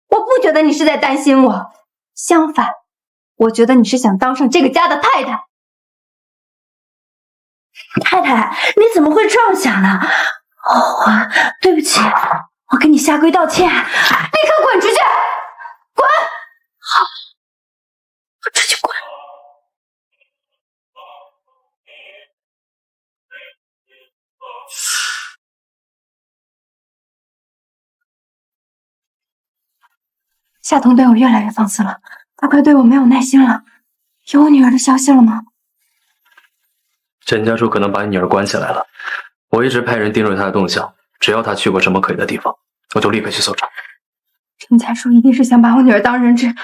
我。我不觉得你是在担心我，相反，我觉得你是想当上这个家的太太。太太，你怎么会这么想呢？对不起，我跟你下跪道歉。立刻滚出去！滚！好，我这就滚。夏彤对我越来越放肆了，他快对我没有耐心了。有我女儿的消息了吗？陈家树可能把你女儿关起来了，我一直派人盯着她的动向，只要她去过什么可疑的地方，我就立刻去搜查。陈家树一定是想把我女儿当人质，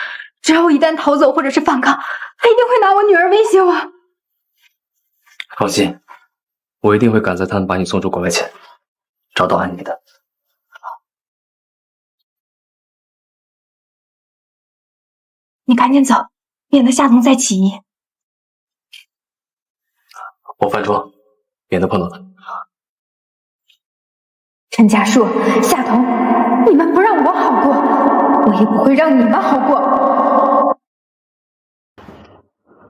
只要我一旦逃走或者是反抗，他一定会拿我女儿威胁我。放心，我一定会赶在他们把你送出国外前，找到安妮的。你赶紧走，免得夏彤再起疑。我翻桌，免得碰到他。陈家树、夏彤，你们不让我好过，我也不会让你们好过。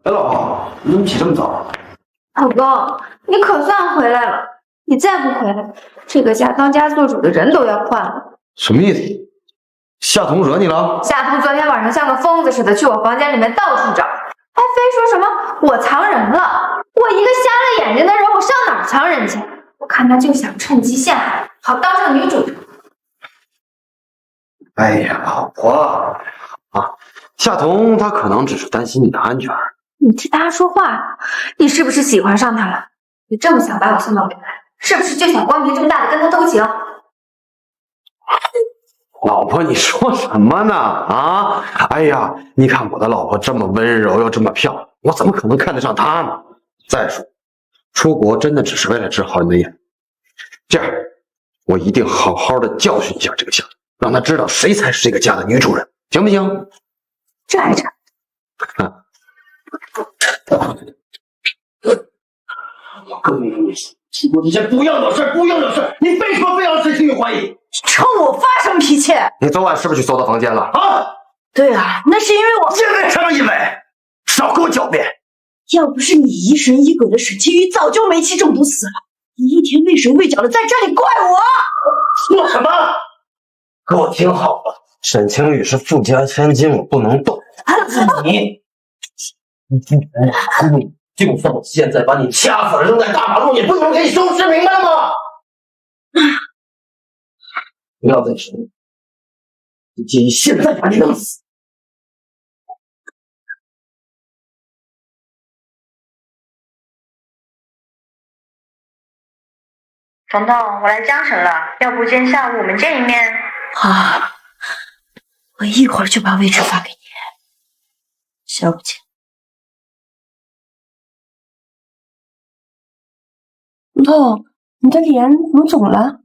哎，老婆，你怎么起这么早？老公，你可算回来了！你再不回来，这个家当家做主的人都要换了。什么意思？夏彤惹你了？夏彤昨天晚上像个疯子似的去我房间里面到处找，还非说什么我藏人了。我一个瞎了眼睛的人，我上哪儿藏人去？我看他就想趁机陷害，好当上女主。哎呀，老婆啊，夏彤他可能只是担心你的安全。你替他说话，你是不是喜欢上他了？你这么想把我送到国外，是不是就想光明正大的跟他偷情？老婆，你说什么呢？啊！哎呀，你看我的老婆这么温柔又这么漂亮，我怎么可能看得上她呢？再说，出国真的只是为了治好你的眼。这样，我一定好好的教训一下这个夏彤，让他知道谁才是这个家的女主人，行不行？这还差。我告诉你，我这些不要惹事，不要惹事，你为什么非要谁去怀疑？冲我发什么脾气？你昨晚是不是去搜他房间了？啊？对啊，那是因为我。因为什么因为？少给我狡辩！要不是你疑神疑鬼的沈清宇早就煤气中毒死了，你一天喂手喂脚的在这里怪我？说什么？给我听好了，沈清宇是富家千金，我不能动。你就算我现在把你掐死扔在大马路，也不能给你收尸，明白吗？不要再说，就建议现在把你弄死。彤彤，我来江省了，要不今天下午我们见一面？好，我一会儿就把位置发给你。下午见。彤彤，你的脸怎么肿了？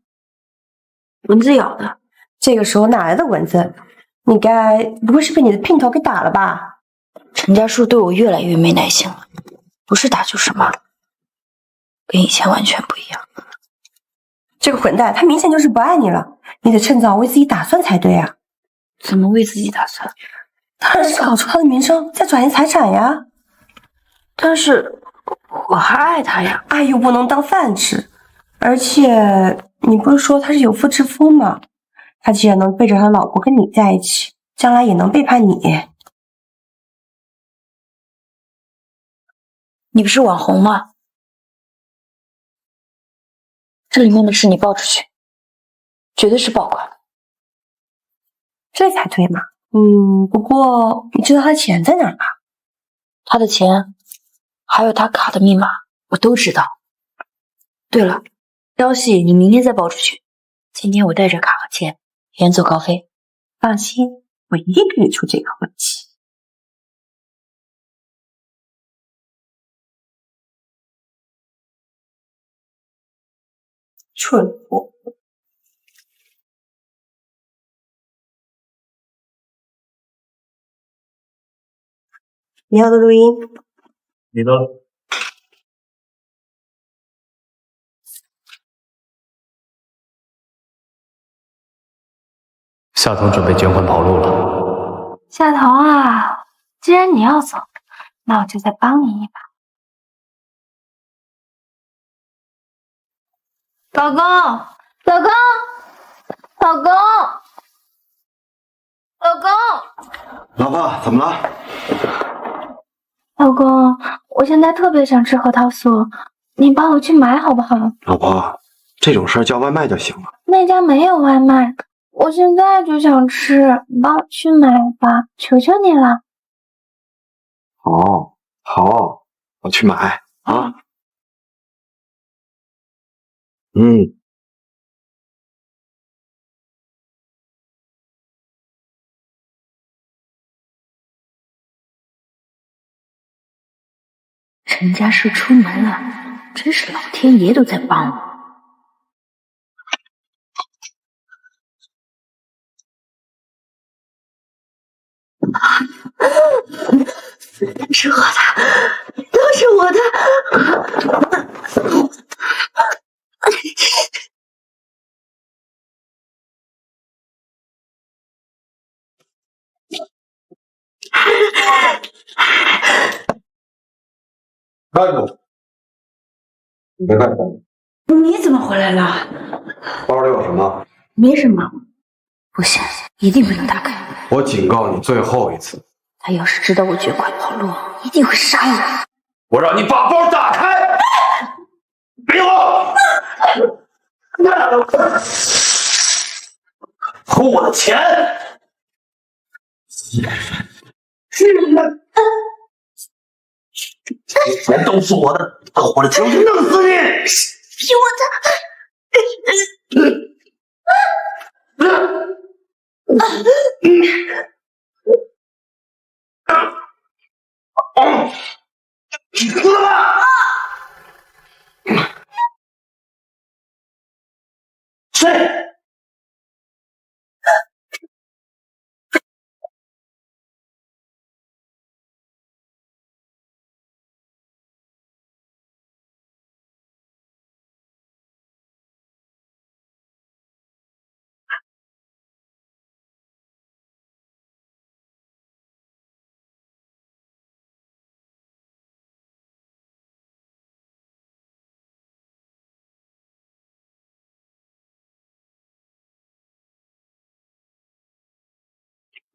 蚊子咬的。这个时候哪来的蚊子？你该不会是被你的姘头给打了吧？陈家树对我越来越没耐心了，不是打就是骂，跟以前完全不一样。这个混蛋，他明显就是不爱你了，你得趁早为自己打算才对啊！怎么为自己打算？当然是搞出他的名声，再转移财产呀。但是我还爱他呀，爱又不能当饭吃。而且你不是说他是有妇之夫吗？他既然能背着他老婆跟你在一起，将来也能背叛你。你不是网红吗？这里面的事你报出去，绝对是爆款。这才对嘛。不过你知道他的钱在哪儿吗？他的钱，还有他卡的密码，我都知道。对了，消息你明天再报出去。今天我带着卡和钱，远走高飞。放心，我一定给你出这个晦气。蠢货！你要的录音。你的。夏彤准备捐款跑路了。夏彤啊，既然你要走，那我就再帮你一把。老公，老公，老公，老公，老婆，怎么了？老公，我现在特别想吃核桃酥，你帮我去买好不好？老婆，这种事儿叫外卖就行了。那家没有外卖，我现在就想吃，你帮我去买吧，求求你了。哦，好，我去买啊。陈家树出门了，真是老天爷都在帮我。是我的，都是我的。看着，你别看着。你怎么回来了？包里有什么？没什么。不行，一定不能打开。我警告你最后一次。他要是知道我捐款跑路，一定会杀我。我让你把包打开，给我！偷我的钱！钱都是我的，偷我的钱我就弄死你！是我的。你死吧！谁？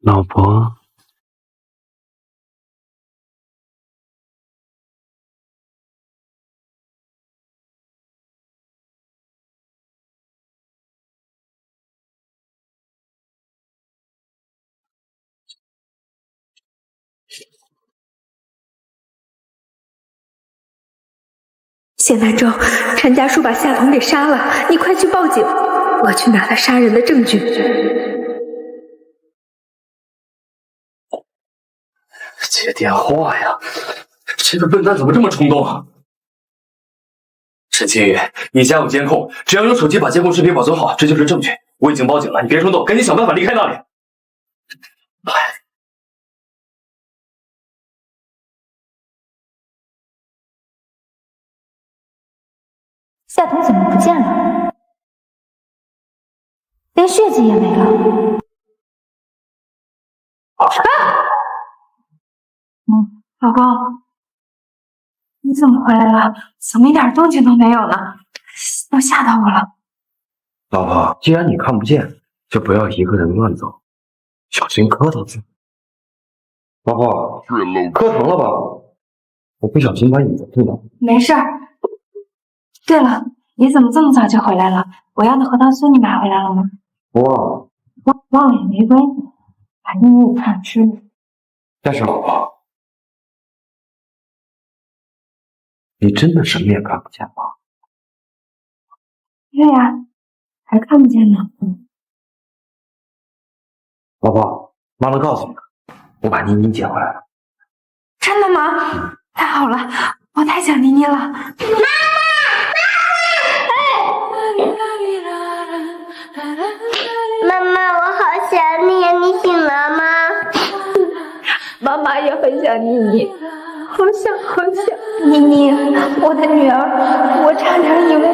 老婆。谢南州，陈家树把夏彤给杀了，你快去报警，我去拿他杀人的证据。接电话呀！这个笨蛋怎么这么冲动啊？沈清宇，你家有监控，只要用手机把监控视频保存好，这就是证据。我已经报警了，你别冲动，赶紧想办法离开那里。夏彤怎么不见了？连血迹也没了。老公，你怎么回来了？怎么一点动静都没有呢？都吓到我了。老婆，既然你看不见，就不要一个人乱走，小心磕到自己。老婆，磕疼了吧？我不小心把椅子碰到。没事儿。对了，你怎么这么早就回来了？我要的核桃酥你买回来了吗？忘了也没关系，反正你也想吃。但是老婆，你真的什么也看不见吗？对呀，还看不见呢。老婆，妈妈告诉你，我把妮妮接回来了。真的吗？太好了，我太想妮妮了。妈妈，我好想你，你醒了吗？妈妈也很想妮妮，好想好想。妮妮，我的女儿，我差点以为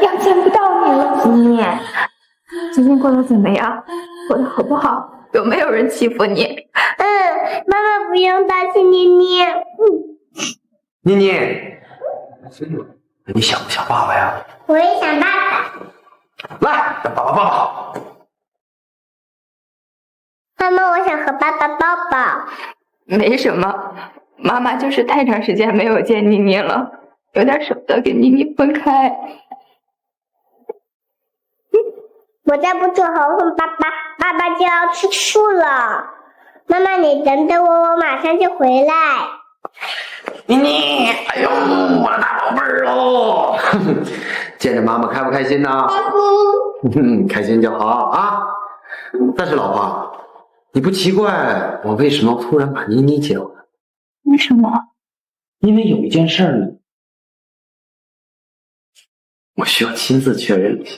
要见不到你了。妮妮，最近过得怎么样？过得好不好？有没有人欺负你？妈妈不用担心妮妮。妮妮，你想不想爸爸呀？我也想爸爸。来，让爸爸抱抱。妈妈，我想和爸爸抱抱。没什么，妈妈就是太长时间没有见妮妮了，有点舍不得跟妮妮分开。我再不去哄哄爸爸，爸爸就要吃醋了。妈妈，你等等我，我马上就回来。妮妮，哎呦，我的大宝贝儿喽！见着妈妈开不开心呢？开心就好啊。但是老婆，你不奇怪我为什么突然把妮妮接回来？为什么？因为有一件事呢，我需要亲自确认一下。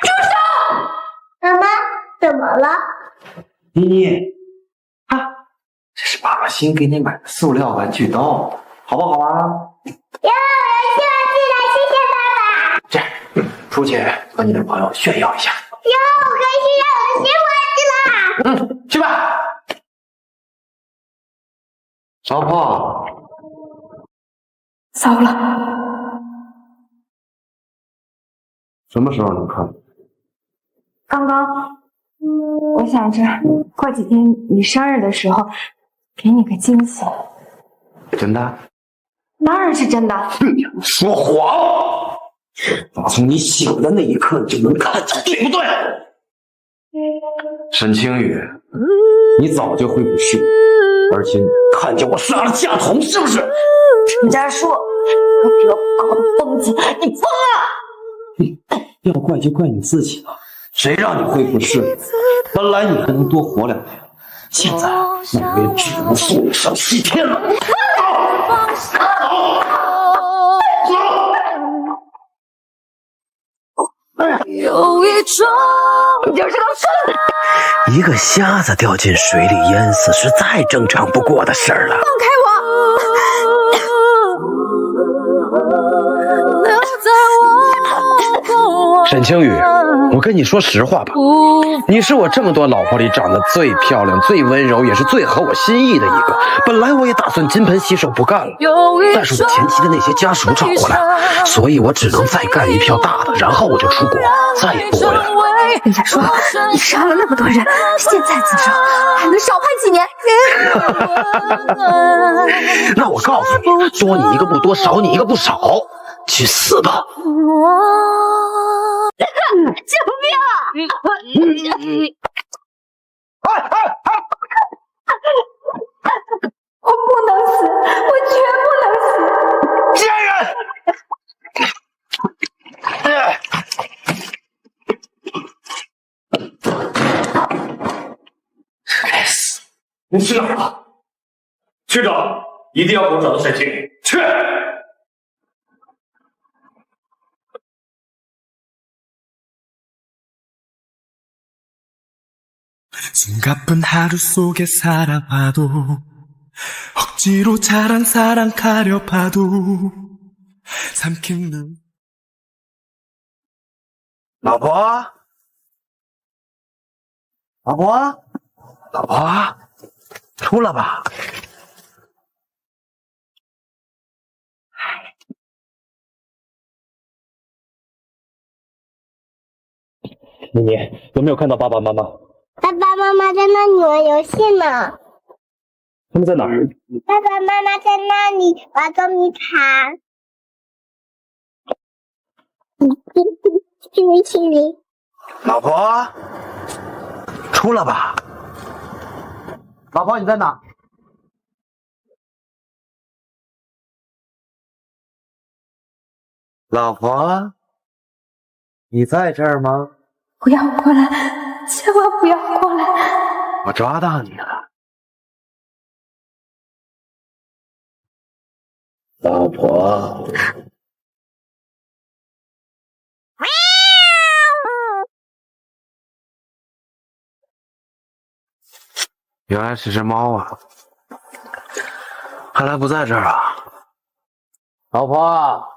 住手！妈妈，怎么了？妮妮，这是爸爸新给你买的塑料玩具刀，好不好啊？有新玩具了，谢谢爸爸。这样，出去和你的朋友炫耀一下。我可以炫耀我的新玩具了。去吧。老婆，糟了，什么时候能看？刚刚我想着过几天你生日的时候给你个惊喜。真的？当然是真的。说谎！打从你醒的那一刻，你就能看见，对不对？沈清宇，你早就会不是，而且你看见我杀了夏彤，是不是？陈家树，这不搞的疯子，你疯了！要怪就怪你自己了，谁让你会不是？本来你还能多活2年，现在我连只能送你上西天了。有一种，你就是个笨蛋！一个瞎子掉进水里淹死是再正常不过的事儿了。放开我！沈清宇，我跟你说实话吧，你是我这么多老婆里长得最漂亮、最温柔，也是最合我心意的一个。本来我也打算金盆洗手不干了，但是我前妻的那些家属找过来，所以我只能再干一票大的，然后我就出国，再也不回来了。人家说你杀了那么多人，现在自首还能少判几年？那我告诉你，多你一个不多，少你一个不少，去死吧！救命！我不能死，我绝不能死！贱人！你去哪儿了？去找，一定要给我找到沈清宇，去！ 숨가쁜 하루 속에 살아봐도 억지로 자란 사랑 가려봐도 삼킨 눈 老婆，老婆，老婆，出来吧。妮妮，有没有看到爸爸妈妈？ 爸爸妈妈在那里玩游戏呢。他们在哪儿？爸爸妈妈在那里玩捉迷藏。亲。老婆，出来吧。老婆，你在哪？老婆，你在这儿吗？不要过来，千万不要过来！我抓到你了，老婆。原来是只猫啊！看来不在这儿啊，老婆。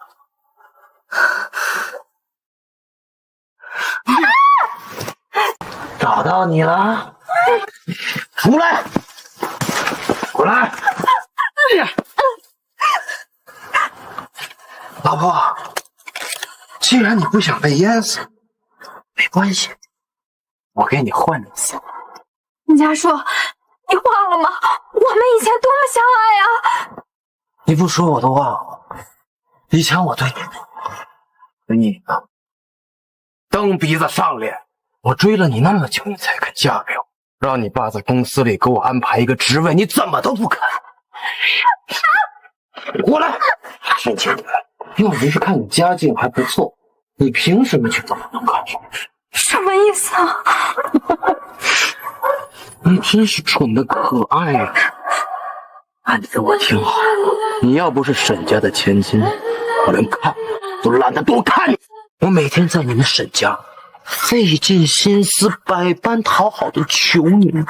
找到你了，出来，过来！老婆，既然你不想被淹死，没关系，我给你换着死。人家说，你忘了吗？我们以前多么相爱呀！你不说我都忘了，以前我对你呢，蹬鼻子上脸。我追了你那么久，你才肯嫁给我，让你爸在公司里给我安排一个职位，你怎么都不肯。过来，申请你，要不是看你家境还不错，你凭什么去当我干什么？什么意思啊？你真是蠢的可爱啊！那你给我听好，你要不是沈家的千金，我连看都懒得多看你。我每天在你们沈家费尽心思，百般讨好的求你们，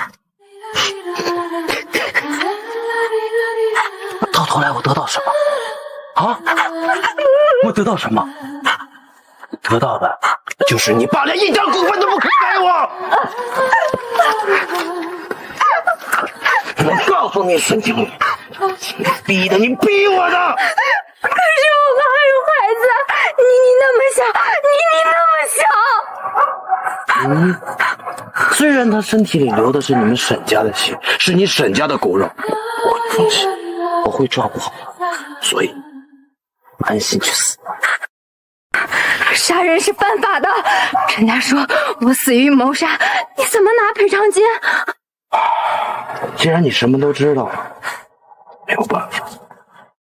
到头来我得到什么？啊？我得到什么？得到的就是你爸连一张股份都不肯给我。我告诉你，沈经理，逼的，你逼我的。可是我们还有孩子，你那么小，你那么小。虽然他身体里流的是你们沈家的血，是你沈家的骨肉，我会放心，我会照顾好他，所以安心去死。杀人是犯法的，人家说我死于谋杀，你怎么拿赔偿金？既然你什么都知道了，没有办法，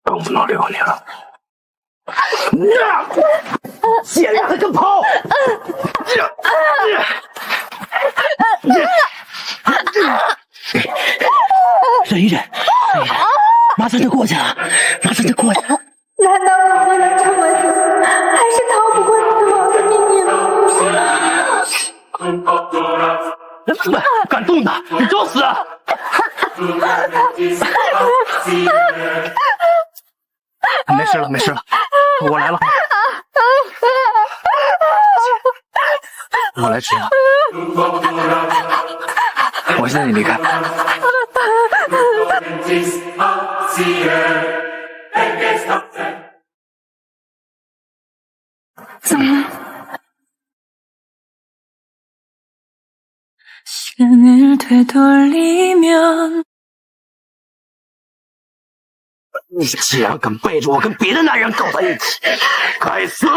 更不能留你了。贱人还敢跑！忍一忍，马上就过去了，马上就过去了。难道我为了这么久，还是逃不过死亡的命运吗？敢动他，你找死！没事了，没事了，我来了，我来吃了。我现在你离开。怎么了시간을 되돌리면你竟然敢背着我跟别的男人搞在一起，该死！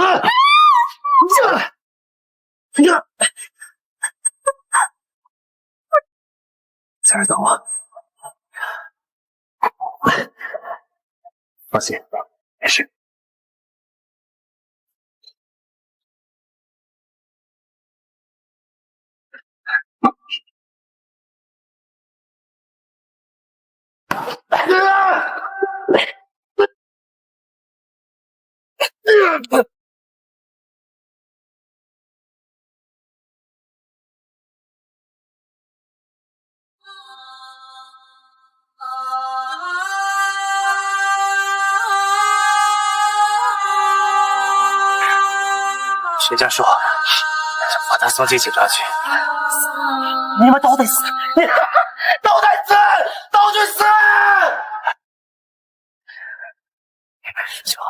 在这等我，放心，没事。谁家说把他送进警察局？你们都得死！都得死！都去死！你们是就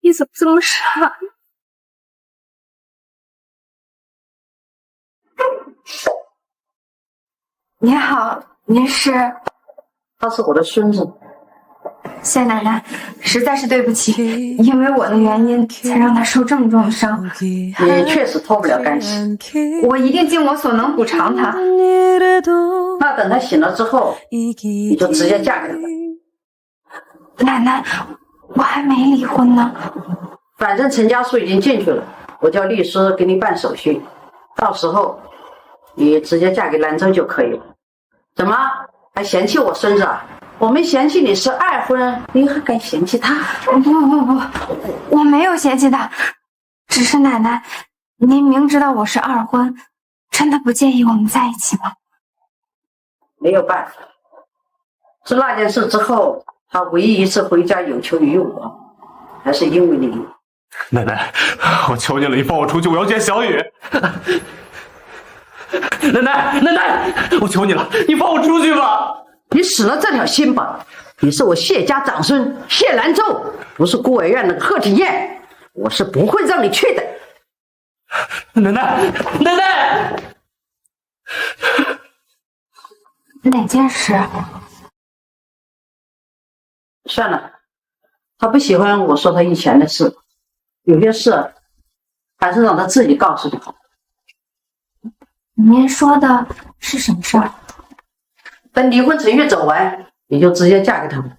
你怎么这么傻？你好，您是？他是我的孙子。谢奶奶，实在是对不起，因为我的原因才让他受这么重的伤。你确实脱不了干系，我一定尽我所能补偿他。那等他醒了之后，你就直接嫁给他。奶奶，我还没离婚呢。反正陈家书已经进去了，我叫律师给你办手续，到时候你直接嫁给兰州就可以了。怎么还嫌弃我孙子啊？我没嫌弃你是二婚，你还敢嫌弃他？不，我没有嫌弃他，只是奶奶，您明知道我是二婚，真的不介意我们在一起吗？没有办法，是那件事之后，他唯一一次回家有求于我，还是因为你。奶奶，我求你了，你放我出去，我要见小雨。奶奶，我求你了，你放我出去吧。你死了这条心吧！你是我谢家长孙谢兰州，不是孤儿院的贺体燕，我是不会让你去的。奶奶，哪件事？算了，他不喜欢我说他以前的事，有些事还是让他自己告诉就好。您说的是什么事儿？等离婚程序走完，你就直接嫁给他们。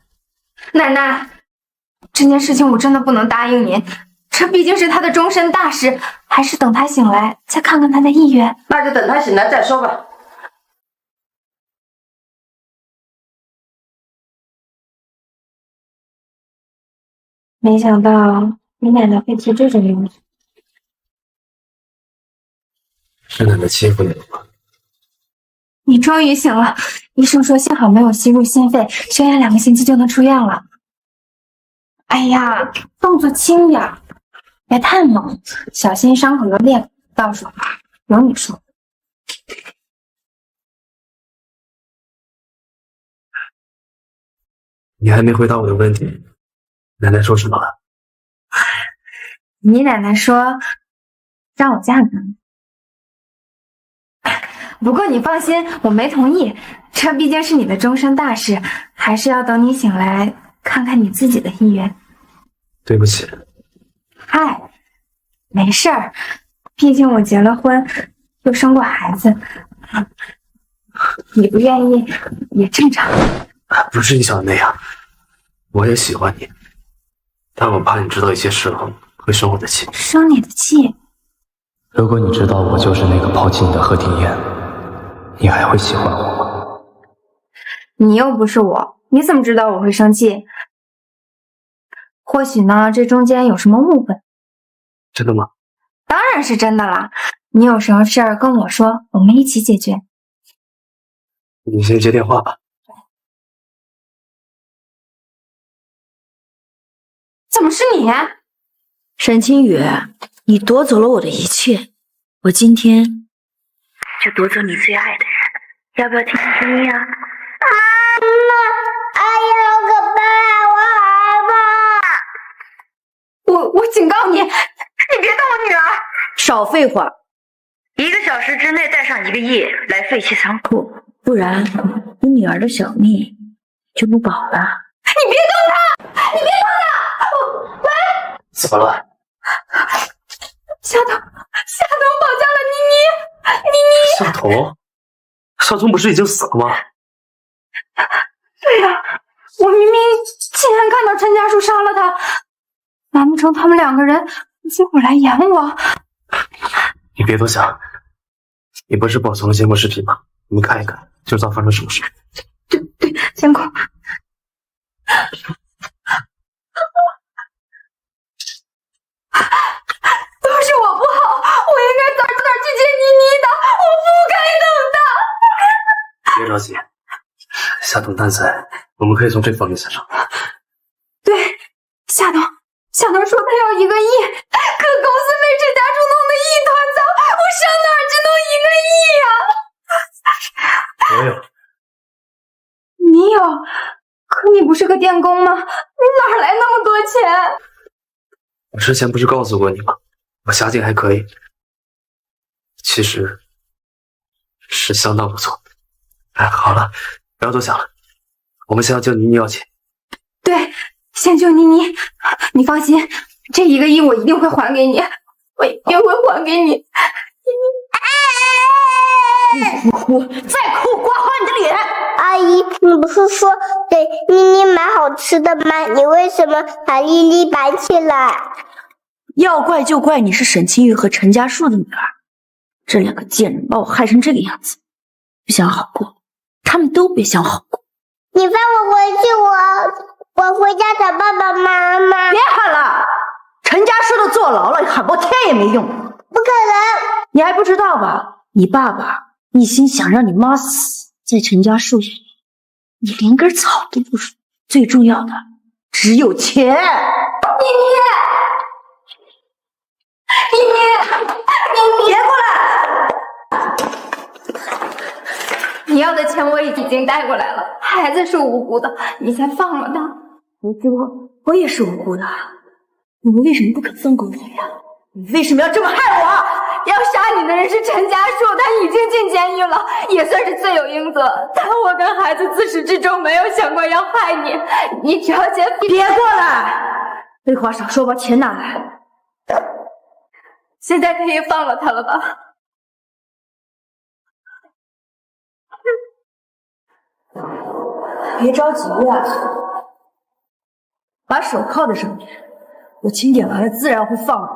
奶奶，这件事情我真的不能答应您，这毕竟是他的终身大事，还是等他醒来再看看他的意愿。那就等他醒来再说吧。没想到你奶奶会提这种要求。是奶奶欺负你了吗？你终于醒了，医生说幸好没有吸入心肺，休养2个星期就能出院了。哎呀，动作轻点，别太猛，小心伤口又裂。到时候有你说。你还没回答我的问题，奶奶说什么了？你奶奶说让我嫁给他。不过你放心，我没同意，这毕竟是你的终身大事，还是要等你醒来看看你自己的意愿。对不起。嗨，没事儿，毕竟我结了婚，又生过孩子，你不愿意也正常。不是你想的那样，我也喜欢你，但我怕你知道一些事后会生我的气。生你的气？如果你知道我就是那个抛弃你的贺廷燕，你还会喜欢我吗？你又不是我，你怎么知道我会生气？或许呢，这中间有什么误会。真的吗？当然是真的啦！你有什么事儿跟我说，我们一起解决。你先接电话吧。怎么是你？沈清宇，你夺走了我的一切，我今天就夺走你最爱的人，要不要听听声音啊？哎呀，好可怕！我好害怕！我警告你，你别动我女儿！少废话！1个小时之内带上1个亿来废弃仓库，不然你女儿的小命就不保了。你别动她！你别动她！喂！怎么了？夏彤绑架了妮妮。夏彤？夏彤不是已经死了吗？对呀，我明明亲眼看到陈家树杀了他，难不成他们2个人辛苦来演我。你别多想，你不是保存了监控视频吗？我们看一看，今早发生什么事。对，监控。都是我不好，我应该早点去见妮妮的，我不该等的。别着急，夏董蛋仔，我们可以从这方面下手。对，夏董说他要1个亿，可公司被陈家树弄得一团糟，我上哪儿去弄1个亿呀？我有。你有？可你不是个电工吗？你哪来那么多钱？我之前不是告诉过你吗？我家境还可以，其实是相当不错。哎，好了，不要多想了，我们先要救妮妮要钱。对，先救妮妮。你放心，这1个亿我一定会还给你，我一定会还给你。哭，再哭刮花你的脸！阿姨，你不是说给妮妮买好吃的吗？你为什么把丽丽绑起来？要怪就怪你是沈清玉和陈家树的女儿，这2个贱人把我害成这个样子，不想好过，他们都别想好过。你放我回去，我回家找爸爸妈妈。别喊了，陈家树都坐牢了，喊破天也没用。不可能！你还不知道吧？你爸爸一心想让你妈死，在陈家树眼里，你连根草都不如。最重要的只有钱。妮妮，别过来！你要的钱我已经带过来了，孩子是无辜的，你先放了他。无辜？我也是无辜的，你们为什么不肯放过我呀？你为什么要这么害我？要杀你的人是陈家树，他已经进监狱了，也算是罪有应得。但我跟孩子自始至终没有想过要害你，你只要先别过来！废话少说，把钱拿来。现在可以放了他了吧？别着急呀，把手铐在上面，我清点完了自然会放你。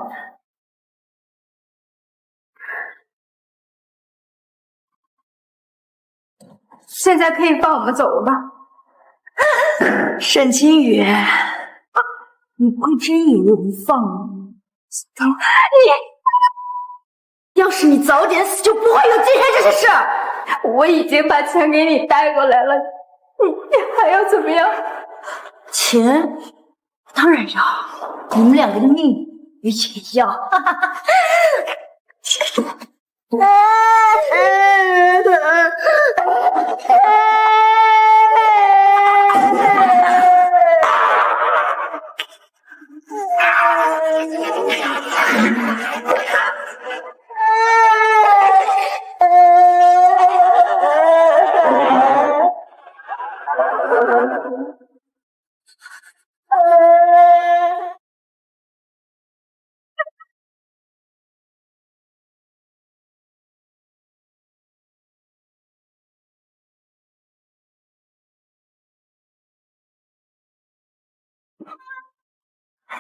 现在可以放我们走了吧？沈清宇，你不会真以为我会放你？要是你早点死，就不会有今天这些事。我已经把钱给你带过来了，你还要怎么样？钱当然要，你们2个的命也要。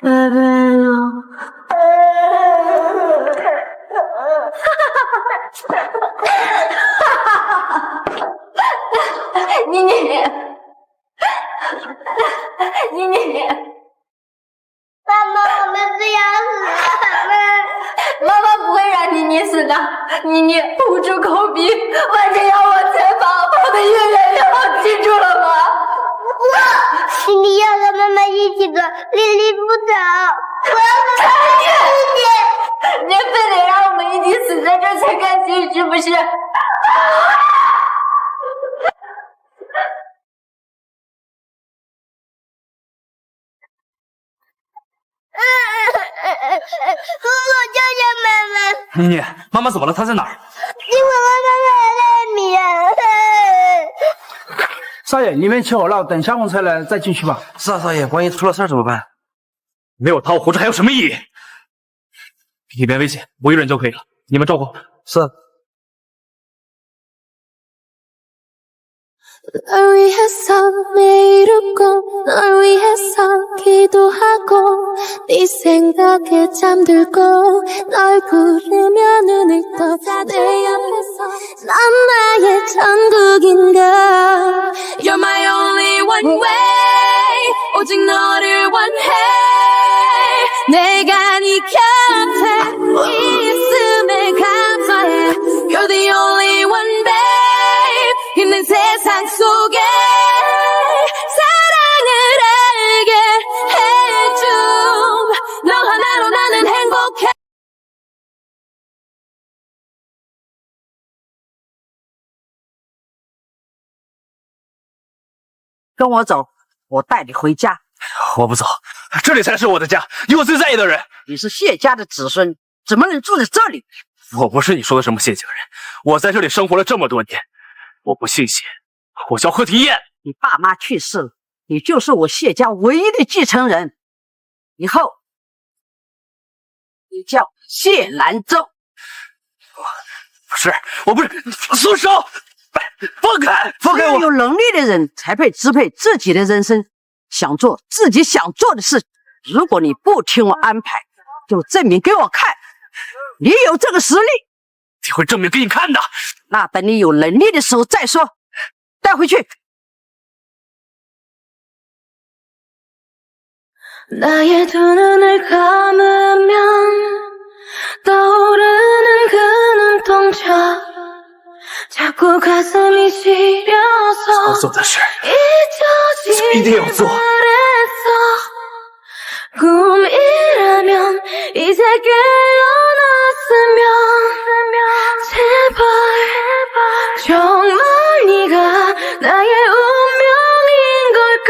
拜拜了。妮妮，妈妈，我们不要死了，妈妈不会让妮妮死的。妮妮捂住口鼻，完全要往前跑，跑得越远越好，记住了吗？妮妮要和妈妈一起走，丽丽不走，我要和妮妮。你非得让我们一起死在这才甘心，是不是？我救救妈妈！妮妮，妈妈怎么了？她在哪儿？因为妈妈在里面。少爷，里面起火了，等消防车来再进去吧。是啊，少爷，万一出了事怎么办？没有他，我活着还有什么意义？里边危险，我一人就可以了，你们照顾。是。널 위해서 매일 웃고 널 위해서 기도하고 네 생각에 잠들고 널 부르며 눈을 떠 내 옆에서 넌 나의 천국인걸 You're my only one way 오직 너를 원해 내가 네 곁에 있음에 감사해 You're the only one babe 힘든 세상 속에 사랑을 알게 해줘 너 하나로 나는 행복해 跟我走，我带你回家。我不走，这里才是我的家，有我最在意的人。你是谢家的子孙，怎么能住在这里？我不是你说的什么谢家人，我在这里生活了这么多年，我不姓谢，我叫贺廷彦。你爸妈去世了，你就是我谢家唯一的继承人，以后你叫谢兰州。不是，我不是，松手！放开，放开我！有能力的人才配支配自己的人生，想做自己想做的事。如果你不听我安排，就证明给我看，你有这个实力。你会证明给你看的。那等你有能力的时候再说。带回去。 나의 두 눈을 감으면 떠오르는 그 눈동자 자꾸 가슴이 시려서 做的事 잊혀지지 말했어 꿈이라면 이제 깨어났으면 제발 정말 네가 나의 운명인 걸까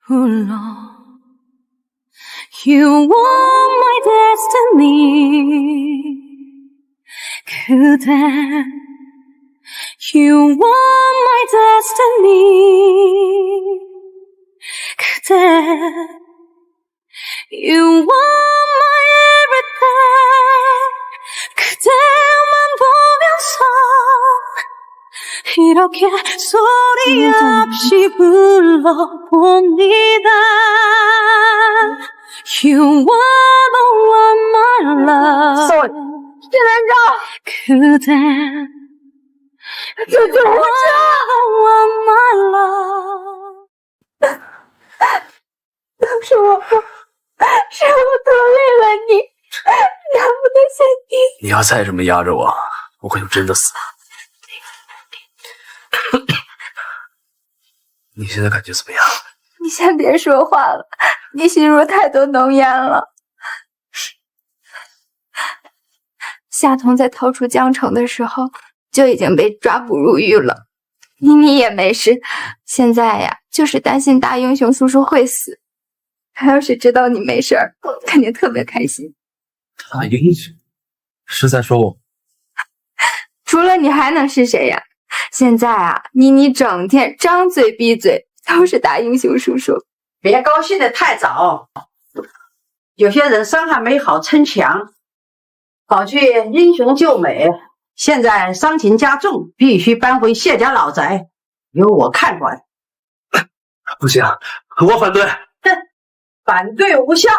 홀로 You are my destiny 그대 You are my destiny 그대 You are my everything 그대만 보면서 이렇게 소리 없이 불러봅니다 You are the one my love 谢兰州그대 You are the one my love 都是我得罪了你让我的身体你要再这么压着我，我可就真的死了。你现在感觉怎么样？你先别说话了，你吸入太多浓烟了。夏彤在逃出江城的时候就已经被抓捕入狱了，妮妮也没事，现在呀就是担心大英雄叔叔会死。他要是知道你没事儿，肯定特别开心。大英雄是在说我？除了你还能是谁呀？现在啊，妮妮整天张嘴闭嘴都是大英雄叔叔。别高兴得太早，有些人伤还没好逞强，跑去英雄救美，现在伤情加重，必须搬回谢家老宅，由我看管。不行，我反对。哼，反对无效。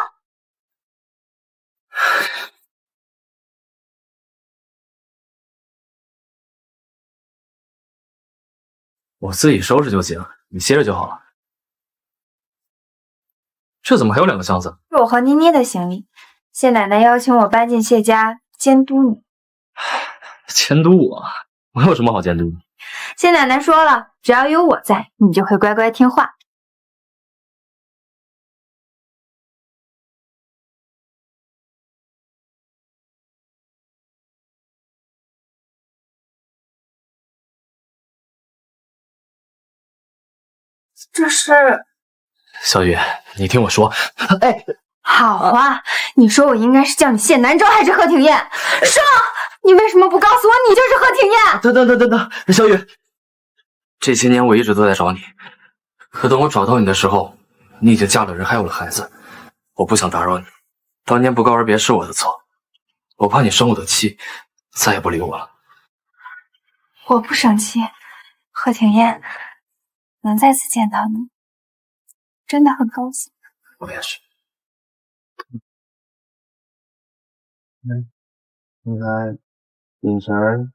我自己收拾就行，你歇着就好了。这怎么还有2个箱子？是我和妮妮的行李，谢奶奶邀请我搬进谢家监督你。监督我？我有什么好监督的？谢奶奶说了，只要有我在，你就会乖乖听话。这是小雨，你听我说。哎，好啊，你说我应该是叫你谢南州还是贺廷彦？说，你为什么不告诉我你就是贺廷彦？等，小雨，这些年我一直都在找你，可等我找到你的时候，你已经嫁了人，还有了孩子，我不想打扰你。当年不告而别是我的错，我怕你生我的气，再也不理我了。我不生气。贺廷燕，能再次见到你，真的很高兴。我也是。你看，眼神